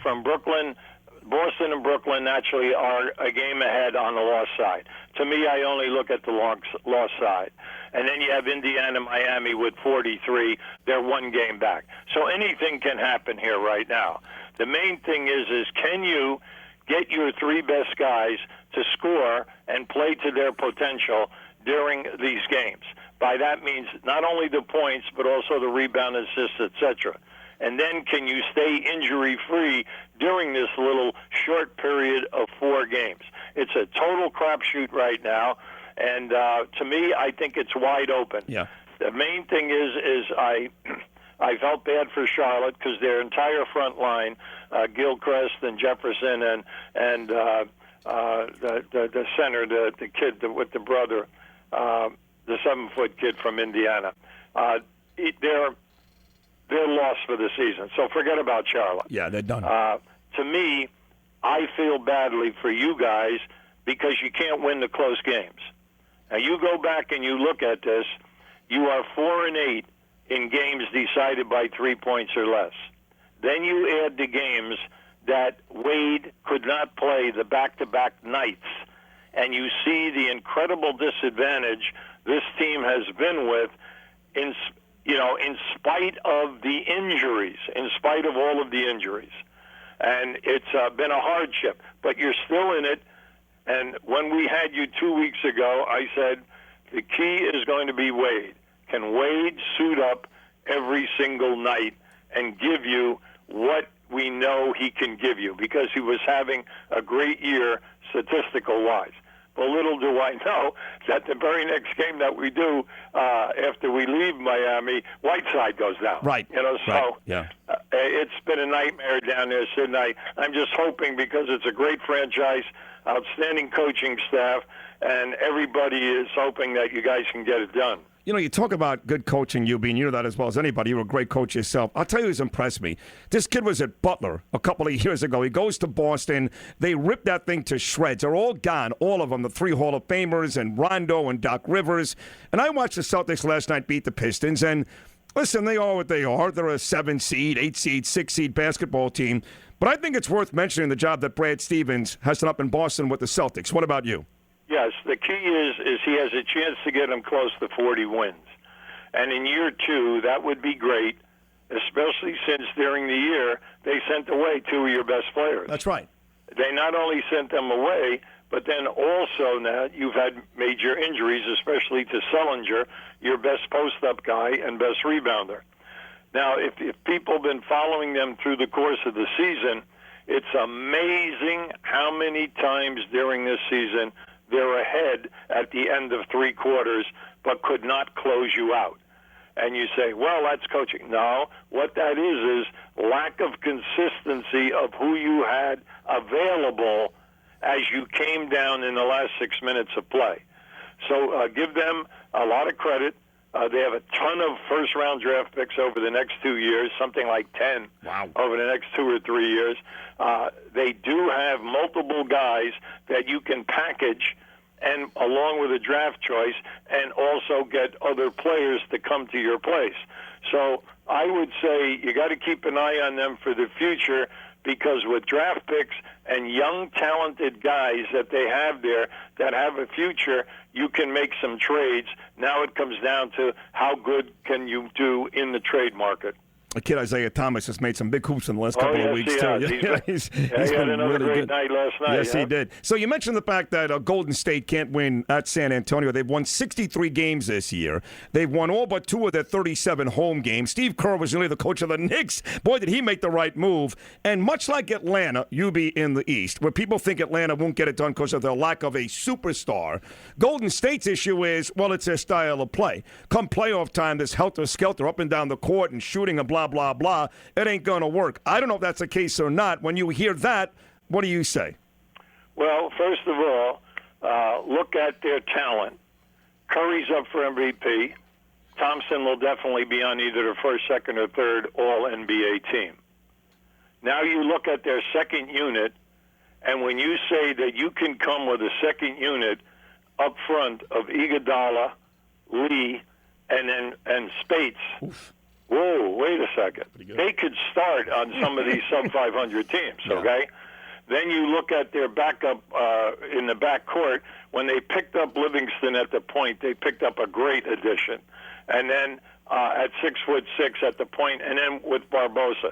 from Brooklyn, Boston and Brooklyn naturally are a game ahead on the loss side. To me, I only look at the loss side. And then you have Indiana, Miami with 43. They're 1 game back. So anything can happen here right now. The main thing is can you get your 3 best guys to score and play to their potential during these games? By that means not only the points, but also the rebound, assists, etc. And then can you stay injury-free during this little short period of 4 games? It's a total crapshoot right now, and to me, I think it's wide open. Yeah. The main thing is I felt bad for Charlotte because their entire front line, Gilchrist and Jefferson and the center, the kid with the brother, the 7-foot kid from Indiana, they're lost for the season. So forget about Charlotte. Yeah, they're done. To me, I feel badly for you guys because you can't win the close games. Now, you go back and you look at this, you are 4-8 in games decided by 3 points or less. Then you add the games that Wade could not play the back-to-back nights, and you see the incredible disadvantage this team has been with in spite of the injuries, in spite of all of the injuries. And it's been a hardship, but you're still in it. And when we had you 2 weeks ago, I said the key is going to be Wade. Can Wade suit up every single night and give you what we know he can give you? Because he was having a great year statistical-wise. But little do I know that the very next game that we do after we leave Miami, Whiteside goes down. Right. So yeah. It's been a nightmare down there, Sid. And I'm just hoping, because it's a great franchise, outstanding coaching staff, and everybody is hoping that you guys can get it done. You know, you talk about good coaching, you know that as well as anybody. You're a great coach yourself. I'll tell you who's impressed me. This kid was at Butler a couple of years ago. He goes to Boston. They ripped that thing to shreds. They're all gone, all of them, the 3 Hall of Famers and Rondo and Doc Rivers. And I watched the Celtics last night beat the Pistons. And listen, they are what they are. They're a 7 seed, 8 seed, 6 seed basketball team. But I think it's worth mentioning the job that Brad Stevens has done up in Boston with the Celtics. What about you? Yes, the key is he has a chance to get them close to 40 wins. And in year 2, that would be great, especially since during the year they sent away 2 of your best players. That's right. They not only sent them away, but then also now you've had major injuries, especially to Sullinger, your best post-up guy and best rebounder. Now, if people have been following them through the course of the season, it's amazing how many times during this season they're ahead at the end of 3 quarters, but could not close you out. And you say, well, that's coaching. No, what that is lack of consistency of who you had available as you came down in the last 6 minutes of play. So give them a lot of credit. They have a ton of first-round draft picks over the next 2 years, something like 10 over the next 2 or 3 years. They do have multiple guys that you can package and along with a draft choice, and also get other players to come to your place. So I would say you got to keep an eye on them for the future, because with draft picks and young, talented guys that they have there that have a future, you can make some trades. Now it comes down to how good can you do in the trade market. kid Isaiah Thomas has made some big hoops in the last couple of weeks, he too. has. He's he been had another really great good. night last night. Yes, he did. So you mentioned the fact that Golden State can't win at San Antonio. They've won 63 games this year. They've won all but 2 of their 37 home games. Steve Kerr was really the coach of the Knicks. Boy, did he make the right move. And much like Atlanta, you be in the East, where people think Atlanta won't get it done because of their lack of a superstar, Golden State's issue is, well, it's their style of play. Come playoff time, this helter-skelter up and down the court and shooting and blah, blah, blah, it ain't going to work. I don't know if that's the case or not. When you hear that, what do you say? Well, first of all, look at their talent. Curry's up for MVP. Thompson will definitely be on either the first, second, or third All-NBA team. Now you look at their second unit, and when you say that you can come with a second unit up front of Iguodala, Lee, and Spates, whoa, wait a second. They could start on some of these sub-500 teams, okay? Then you look at their backup in the backcourt. When they picked up Livingston at the point, they picked up a great addition. And then at 6'6" at the point, and then with Barbosa.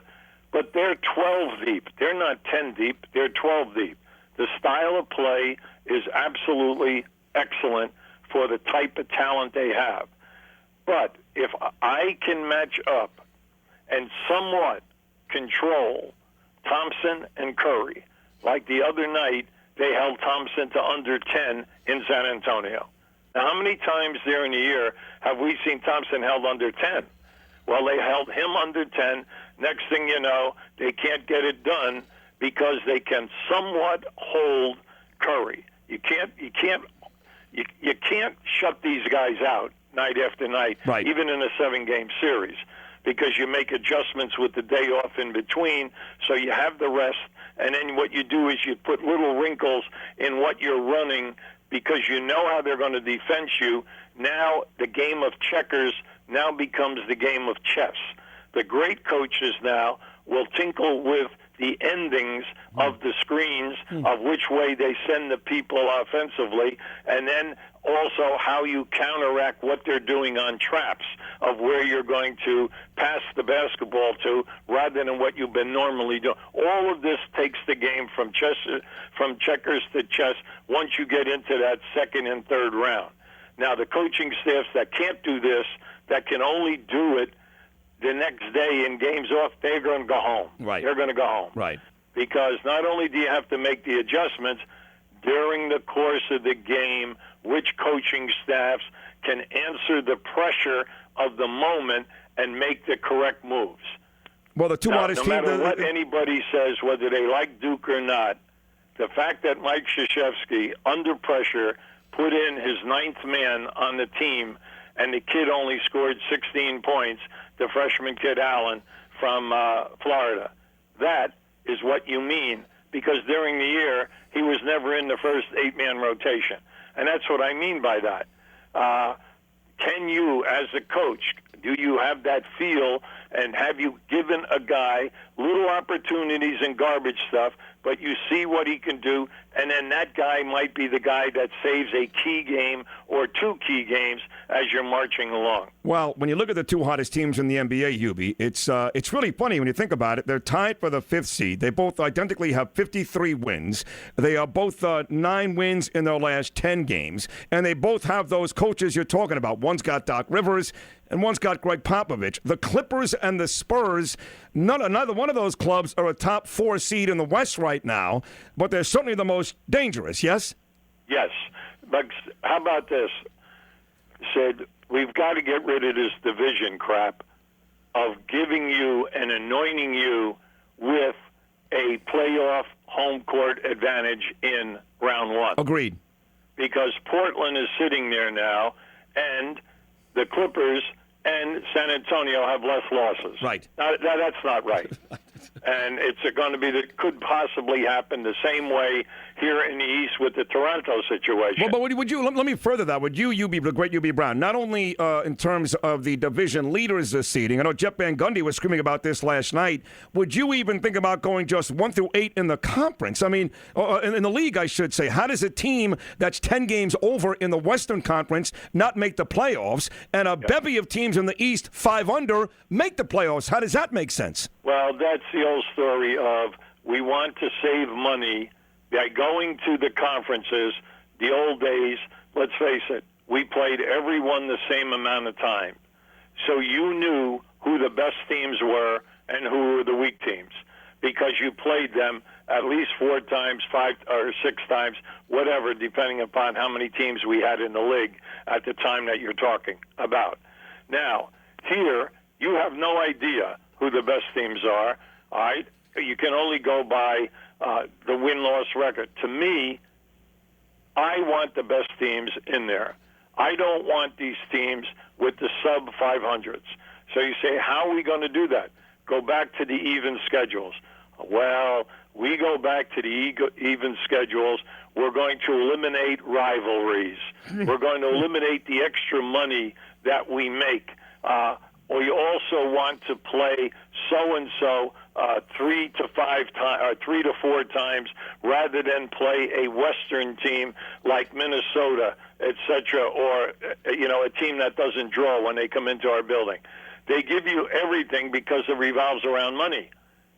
But they're 12 deep. They're not 10 deep. They're 12 deep. The style of play is absolutely excellent for the type of talent they have. But if I can match up and somewhat control Thompson and Curry, like the other night they held Thompson to under 10 in San Antonio. Now, how many times during the year have we seen Thompson held under 10? Well, they held him under 10. Next thing you know, they can't get it done because they can somewhat hold Curry. You can't shut these guys out night after night, even in a 7-game series, because you make adjustments with the day off in between, so you have the rest, and then what you do is you put little wrinkles in what you're running because you know how they're going to defend you. Now the game of checkers now becomes the game of chess. The great coaches now will tinkle with the endings of the screens of which way they send the people offensively, and then also how you counteract what they're doing on traps of where you're going to pass the basketball to rather than what you've been normally doing. All of this takes the game from checkers to chess once you get into that second and third round. Now, the coaching staffs that can't do this, that can only do it the next day in games off, they're going to go home. They're going to go home. Right. Because not only do you have to make the adjustments during the course of the game, which coaching staffs can answer the pressure of the moment and make the correct moves. Well, the two hottest teams. No matter team, what anybody says, whether they like Duke or not, the fact that Mike Krzyzewski, under pressure, put in his 9th man on the team, and the kid only scored 16 points, the freshman kid Allen from Florida. That is what you mean, because during the year, he was never in the first 8-man rotation. And that's what I mean by that. Can you, as a coach, do you have that feel, and have you given a guy little opportunities and garbage stuff, but you see what he can do, and then that guy might be the guy that saves a key game or 2 key games as you're marching along? Well, when you look at the 2 hottest teams in the NBA, Hubie, it's really funny when you think about it. They're tied for the 5th seed. They both identically have 53 wins. They are both 9 wins in their last 10 games, and they both have those coaches you're talking about. One's got Doc Rivers, and one's got Greg Popovich. The Clippers and the Spurs, neither one of those clubs are a top 4 seed in the West right now, but they're certainly the most dangerous, yes? Yes. But how about this, Sid? We've got to get rid of this division crap of giving you and anointing you with a playoff home court advantage in round 1. Agreed. Because Portland is sitting there now, and the Clippers and San Antonio have less losses. Right. Now, that's not right. And it's going to be that could possibly happen the same way here in the East with the Toronto situation. Well, but would you let me further that? Would you be the great UB Brown, not only in terms of the division leaders seeding? I know Jeff Van Gundy was screaming about this last night. Would you even think about going just 1 through 8 in the conference? I mean, in the league, I should say. How does a team that's 10 games over in the Western Conference not make the playoffs, and a bevy of teams in the East 5 under make the playoffs? How does that make sense? Well, that's the old story of we want to save money by going to the conferences. The old days, let's face it, we played everyone the same amount of time. So you knew who the best teams were and who were the weak teams because you played them at least 4 times, 5 or 6 times, whatever, depending upon how many teams we had in the league at the time that you're talking about. Now, here, you have no idea who the best teams are, all right? You can only go by the win-loss record. To me, I want the best teams in there. I don't want these teams with the sub-500s. So you say, how are we going to do that? Go back to the even schedules. Well, we go back to the even schedules. We're going to eliminate rivalries. We're going to eliminate the extra money that we make. We also want to play so-and-so 3 to 5 times, or 3 to 4 times, rather than play a Western team like Minnesota, etc., or a team that doesn't draw when they come into our building. They give you everything because it revolves around money.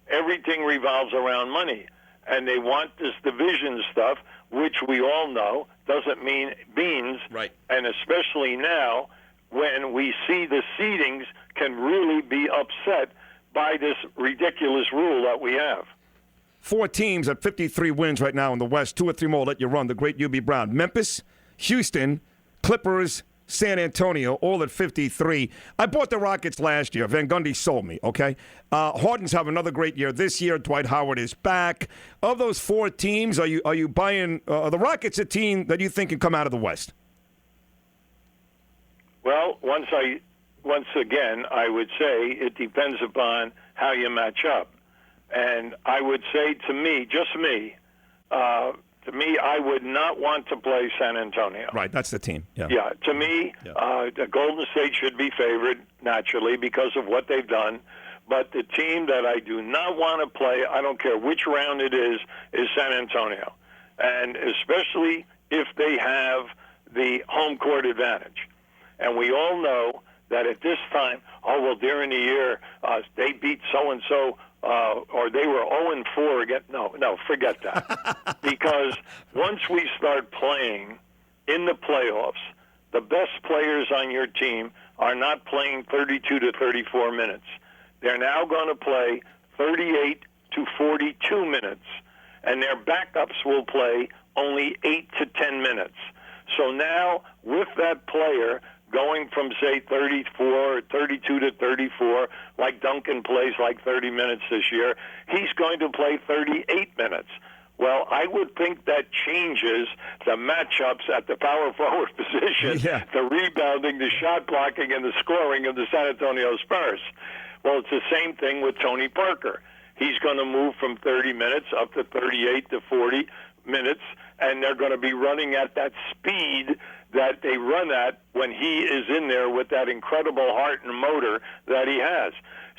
Everything revolves around money, and they want this division stuff, which we all know doesn't mean beans. Right. And especially now, when we see the seedings can really be upset by this ridiculous rule that we have. 4 teams at 53 wins right now in the West. 2 or 3 more let you run. The great UB Brown. Memphis, Houston, Clippers, San Antonio, all at 53. I bought the Rockets last year. Van Gundy sold me, okay? Harden's have another great year this year. Dwight Howard is back. Of those 4 teams, are you buying the Rockets a team that you think can come out of the West? Well, once again, I would say it depends upon how you match up. And I would say to me, just me, I would not want to play San Antonio. Right, that's the team. Yeah. Yeah, to me, the Golden State should be favored, naturally, because of what they've done. But the team that I do not want to play, I don't care which round it is San Antonio. And especially if they have the home court advantage. And we all know that at this time, during the year, they beat so-and-so, or they were 0-4 again. No, forget that. Because once we start playing in the playoffs, the best players on your team are not playing 32 to 34 minutes. They're now going to play 38 to 42 minutes, and their backups will play only 8 to 10 minutes. So now, with that player going from, say, 34 or 32 to 34, like Duncan plays like 30 minutes this year, he's going to play 38 minutes. Well, I would think that changes the matchups at the power forward position, the rebounding, the shot blocking, and the scoring of the San Antonio Spurs. Well, it's the same thing with Tony Parker. He's going to move from 30 minutes up to 38 to 40 minutes, and they're going to be running at that speed that they run at when he is in there with that incredible heart and motor that he has.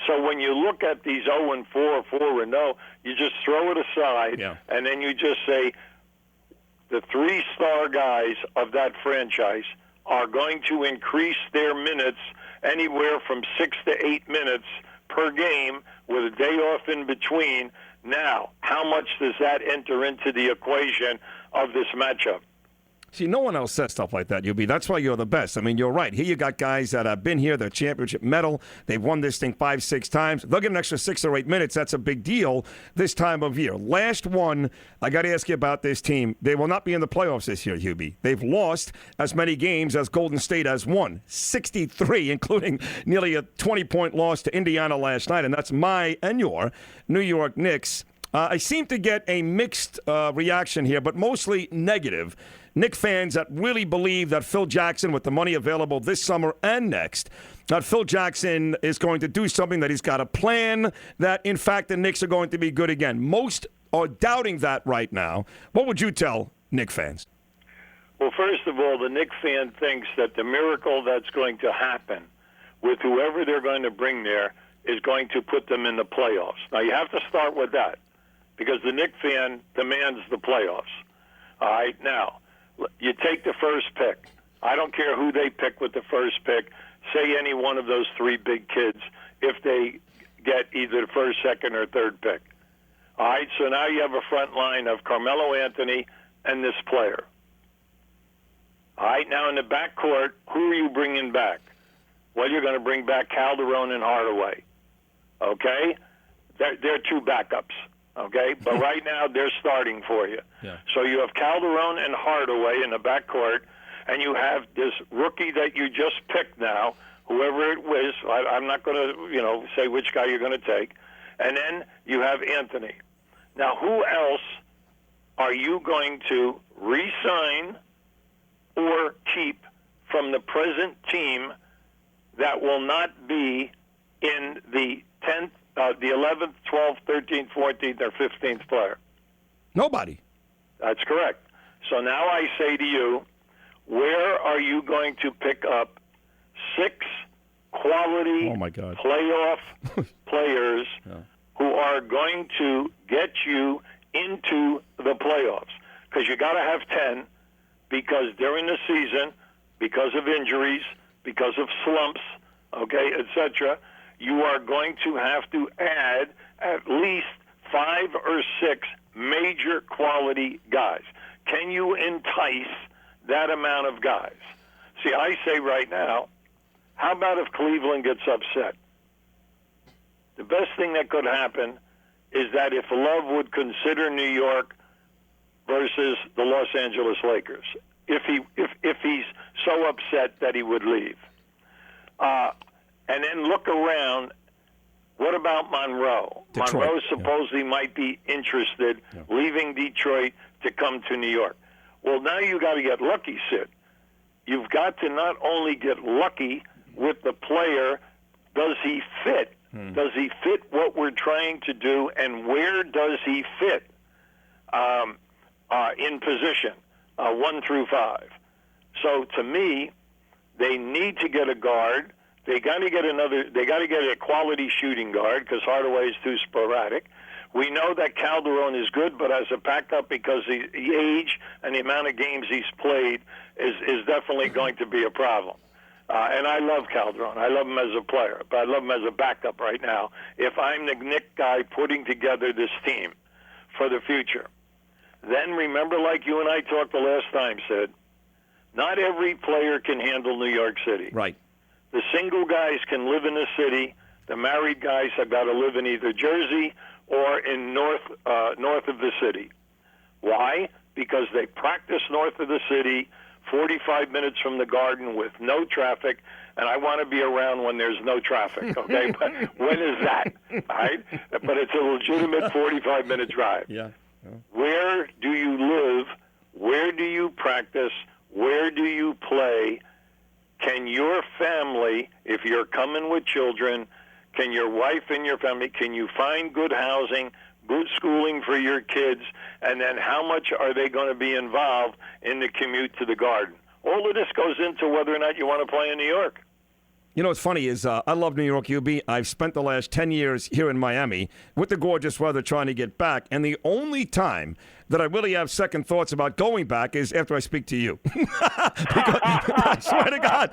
So when you look at these 0-4, 4-0, you just throw it aside, and then you just say the 3-star guys of that franchise are going to increase their minutes anywhere from 6 to 8 minutes per game with a day off in between. Now, how much does that enter into the equation of this matchup? See, no one else says stuff like that, UB. That's why you're the best. I mean, you're right. Here you got guys that have been here, they're championship medal. They've won this thing 5-6 times. They'll get an extra 6 or 8 minutes. That's a big deal this time of year. Last one, I got to ask you about this team. They will not be in the playoffs this year, Hubie. They've lost as many games as Golden State has won, 63, including nearly a 20-point loss to Indiana last night, and that's my and your New York Knicks. I seem to get a mixed reaction here, but mostly negative. Knick fans that really believe that Phil Jackson, with the money available this summer and next, that Phil Jackson is going to do something, that he's got a plan, that, in fact, the Knicks are going to be good again. Most are doubting that right now. What would you tell Knick fans? Well, first of all, the Knicks fan thinks that the miracle that's going to happen with whoever they're going to bring there is going to put them in the playoffs. Now, you have to start with that because the Knicks fan demands the playoffs. All right? Now, you take the first pick. I don't care who they pick with the first pick. Say any one of those three big kids if they get either the first, second, or third pick. All right? So now you have a front line of Carmelo Anthony and this player. All right, now in the backcourt, who are you bringing back? Well, you're going to bring back Calderon and Hardaway. Okay? They're two backups. Okay? But right now, they're starting for you. Yeah. So you have Calderon and Hardaway in the backcourt, and you have this rookie that you just picked now, whoever it was. I'm not going to, say which guy you're going to take. And then you have Anthony. Now, who else are you going to re-sign or keep from the present team that will not be in the 10th, the 11th, 12th, 13th, 14th, or 15th player? Nobody. That's correct. So now I say to you, where are you going to pick up 6 quality playoff players who are going to get you into the playoffs? Because you got to have 10. Because during the season, because of injuries, because of slumps, okay, etc., you are going to have to add at least 5 or 6 major quality guys. Can you entice that amount of guys? See, I say right now, how about if Cleveland gets upset? The best thing that could happen is that if Love would consider New York versus the Los Angeles Lakers, if he's so upset that he would leave. And then look around, what about Monroe? Detroit, Monroe supposedly might be interested leaving Detroit to come to New York. Well, now you got to get lucky, Sid. You've got to not only get lucky with the player, does he fit? Does he fit what we're trying to do, and where does he fit? In position, 1 through 5. So to me, they need to get a guard. They got to get a quality shooting guard because Hardaway is too sporadic. We know that Calderon is good, but as a backup, because the age and the amount of games he's played is definitely going to be a problem. And I love Calderon. I love him as a player, but I love him as a backup right now. If I'm the Knick guy putting together this team for the future, then remember, like you and I talked the last time, Sid, not every player can handle New York City. Right. The single guys can live in the city. The married guys have got to live in either Jersey or in north of the city. Why? Because they practice north of the city, 45 minutes from the Garden with no traffic, and I want to be around when there's no traffic, okay? But when is that, all right? But it's a legitimate 45-minute drive. Yeah. Where do you live? Where do you practice? Where do you play? Can your family, if you're coming with children, can your wife and your family, can you find good housing, good schooling for your kids, and then how much are they going to be involved in the commute to the Garden? All of this goes into whether or not you want to play in New York. You know what's funny is I love New York, UB. I've spent the last 10 years here in Miami with the gorgeous weather trying to get back. And the only time that I really have second thoughts about going back is after I speak to you. Because, I swear to God.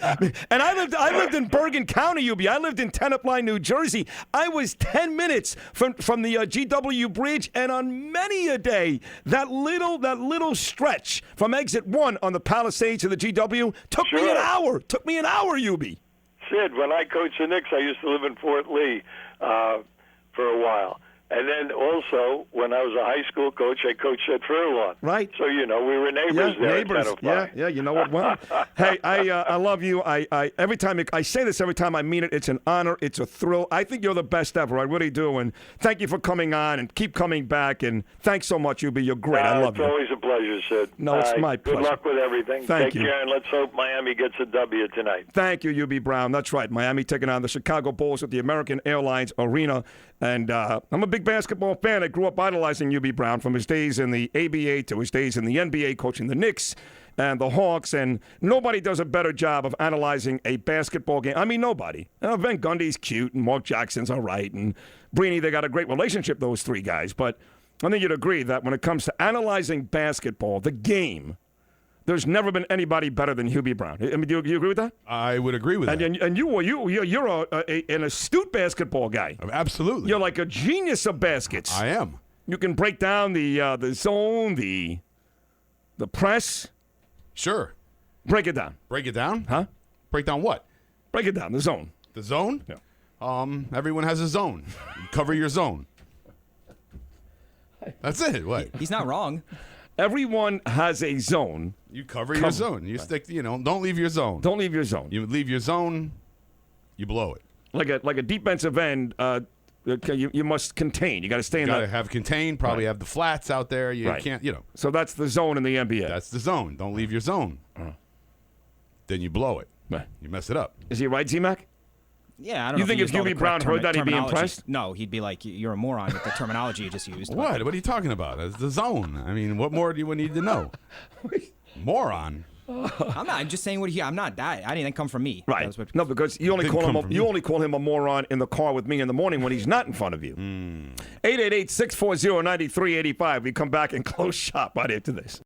And I lived in Bergen County, UB. I lived in Tenop Line, New Jersey. I was 10 minutes from the GW Bridge. And on many a day, that little stretch from exit 1 on the Palisades to the GW took me an hour. Took me an hour, UB. Sid, when I coached the Knicks, I used to live in Fort Lee for a while. And then also, when I was a high school coach, I coached at Fairlawn. Right. So, we were neighbors there. Neighbors. At 10:05. Yeah, you know what? Well, hey, I love you. I every time I say this, every time I mean it, it's an honor. It's a thrill. I think you're the best ever. I really do. And thank you for coming on and keep coming back. And thanks so much, UB. You're great. I love you. It's always a pleasure, Sid. No, it's my pleasure. Good luck with everything. Thank Take you. care, and let's hope Miami gets a W tonight. Thank you, UB Brown. That's right. Miami taking on the Chicago Bulls at the American Airlines Arena. And I'm a big basketball fan. I grew up idolizing UB Brown from his days in the ABA to his days in the NBA, coaching the Knicks and the Hawks. And nobody does a better job of analyzing a basketball game. I mean, nobody. Van Gundy's cute, and Mark Jackson's all right. And Brini, they got a great relationship, those three guys. But I think you'd agree that when it comes to analyzing basketball, the game, there's never been anybody better than Hubie Brown. I mean, do you agree with that? I would agree with that. And you're an astute basketball guy. Absolutely. You're like a genius of baskets. I am. You can break down the zone, the press. Sure. Break it down. Break it down? Huh? Break down what? Break it down. The zone. The zone? Yeah. Everyone has a zone. You cover your zone. That's it. What? He's not wrong. Everyone has a zone. You cover your zone. You stick. Don't leave your zone. Don't leave your zone. You leave your zone, you blow it. Like a defensive end, you must contain. You got to stay in You got that. to have contain. Probably have the flats out there. You can't. So that's the zone in the NBA. That's the zone. Don't leave your zone. Then you blow it. Right. You mess it up. Is he right, Z-Mac? Yeah, I don't know. You think if Hubie Brown heard that, he'd be impressed? No, he'd be like, "You're a moron with the terminology you just used." What? What are you talking about? It's the zone. I mean, what more do you need to know? Moron. I'm just saying I'm not that. I didn't come from me. Right. No, because you only call him a moron in the car with me in the morning when he's not in front of you. 888-640-9385. We come back and close shop right after this.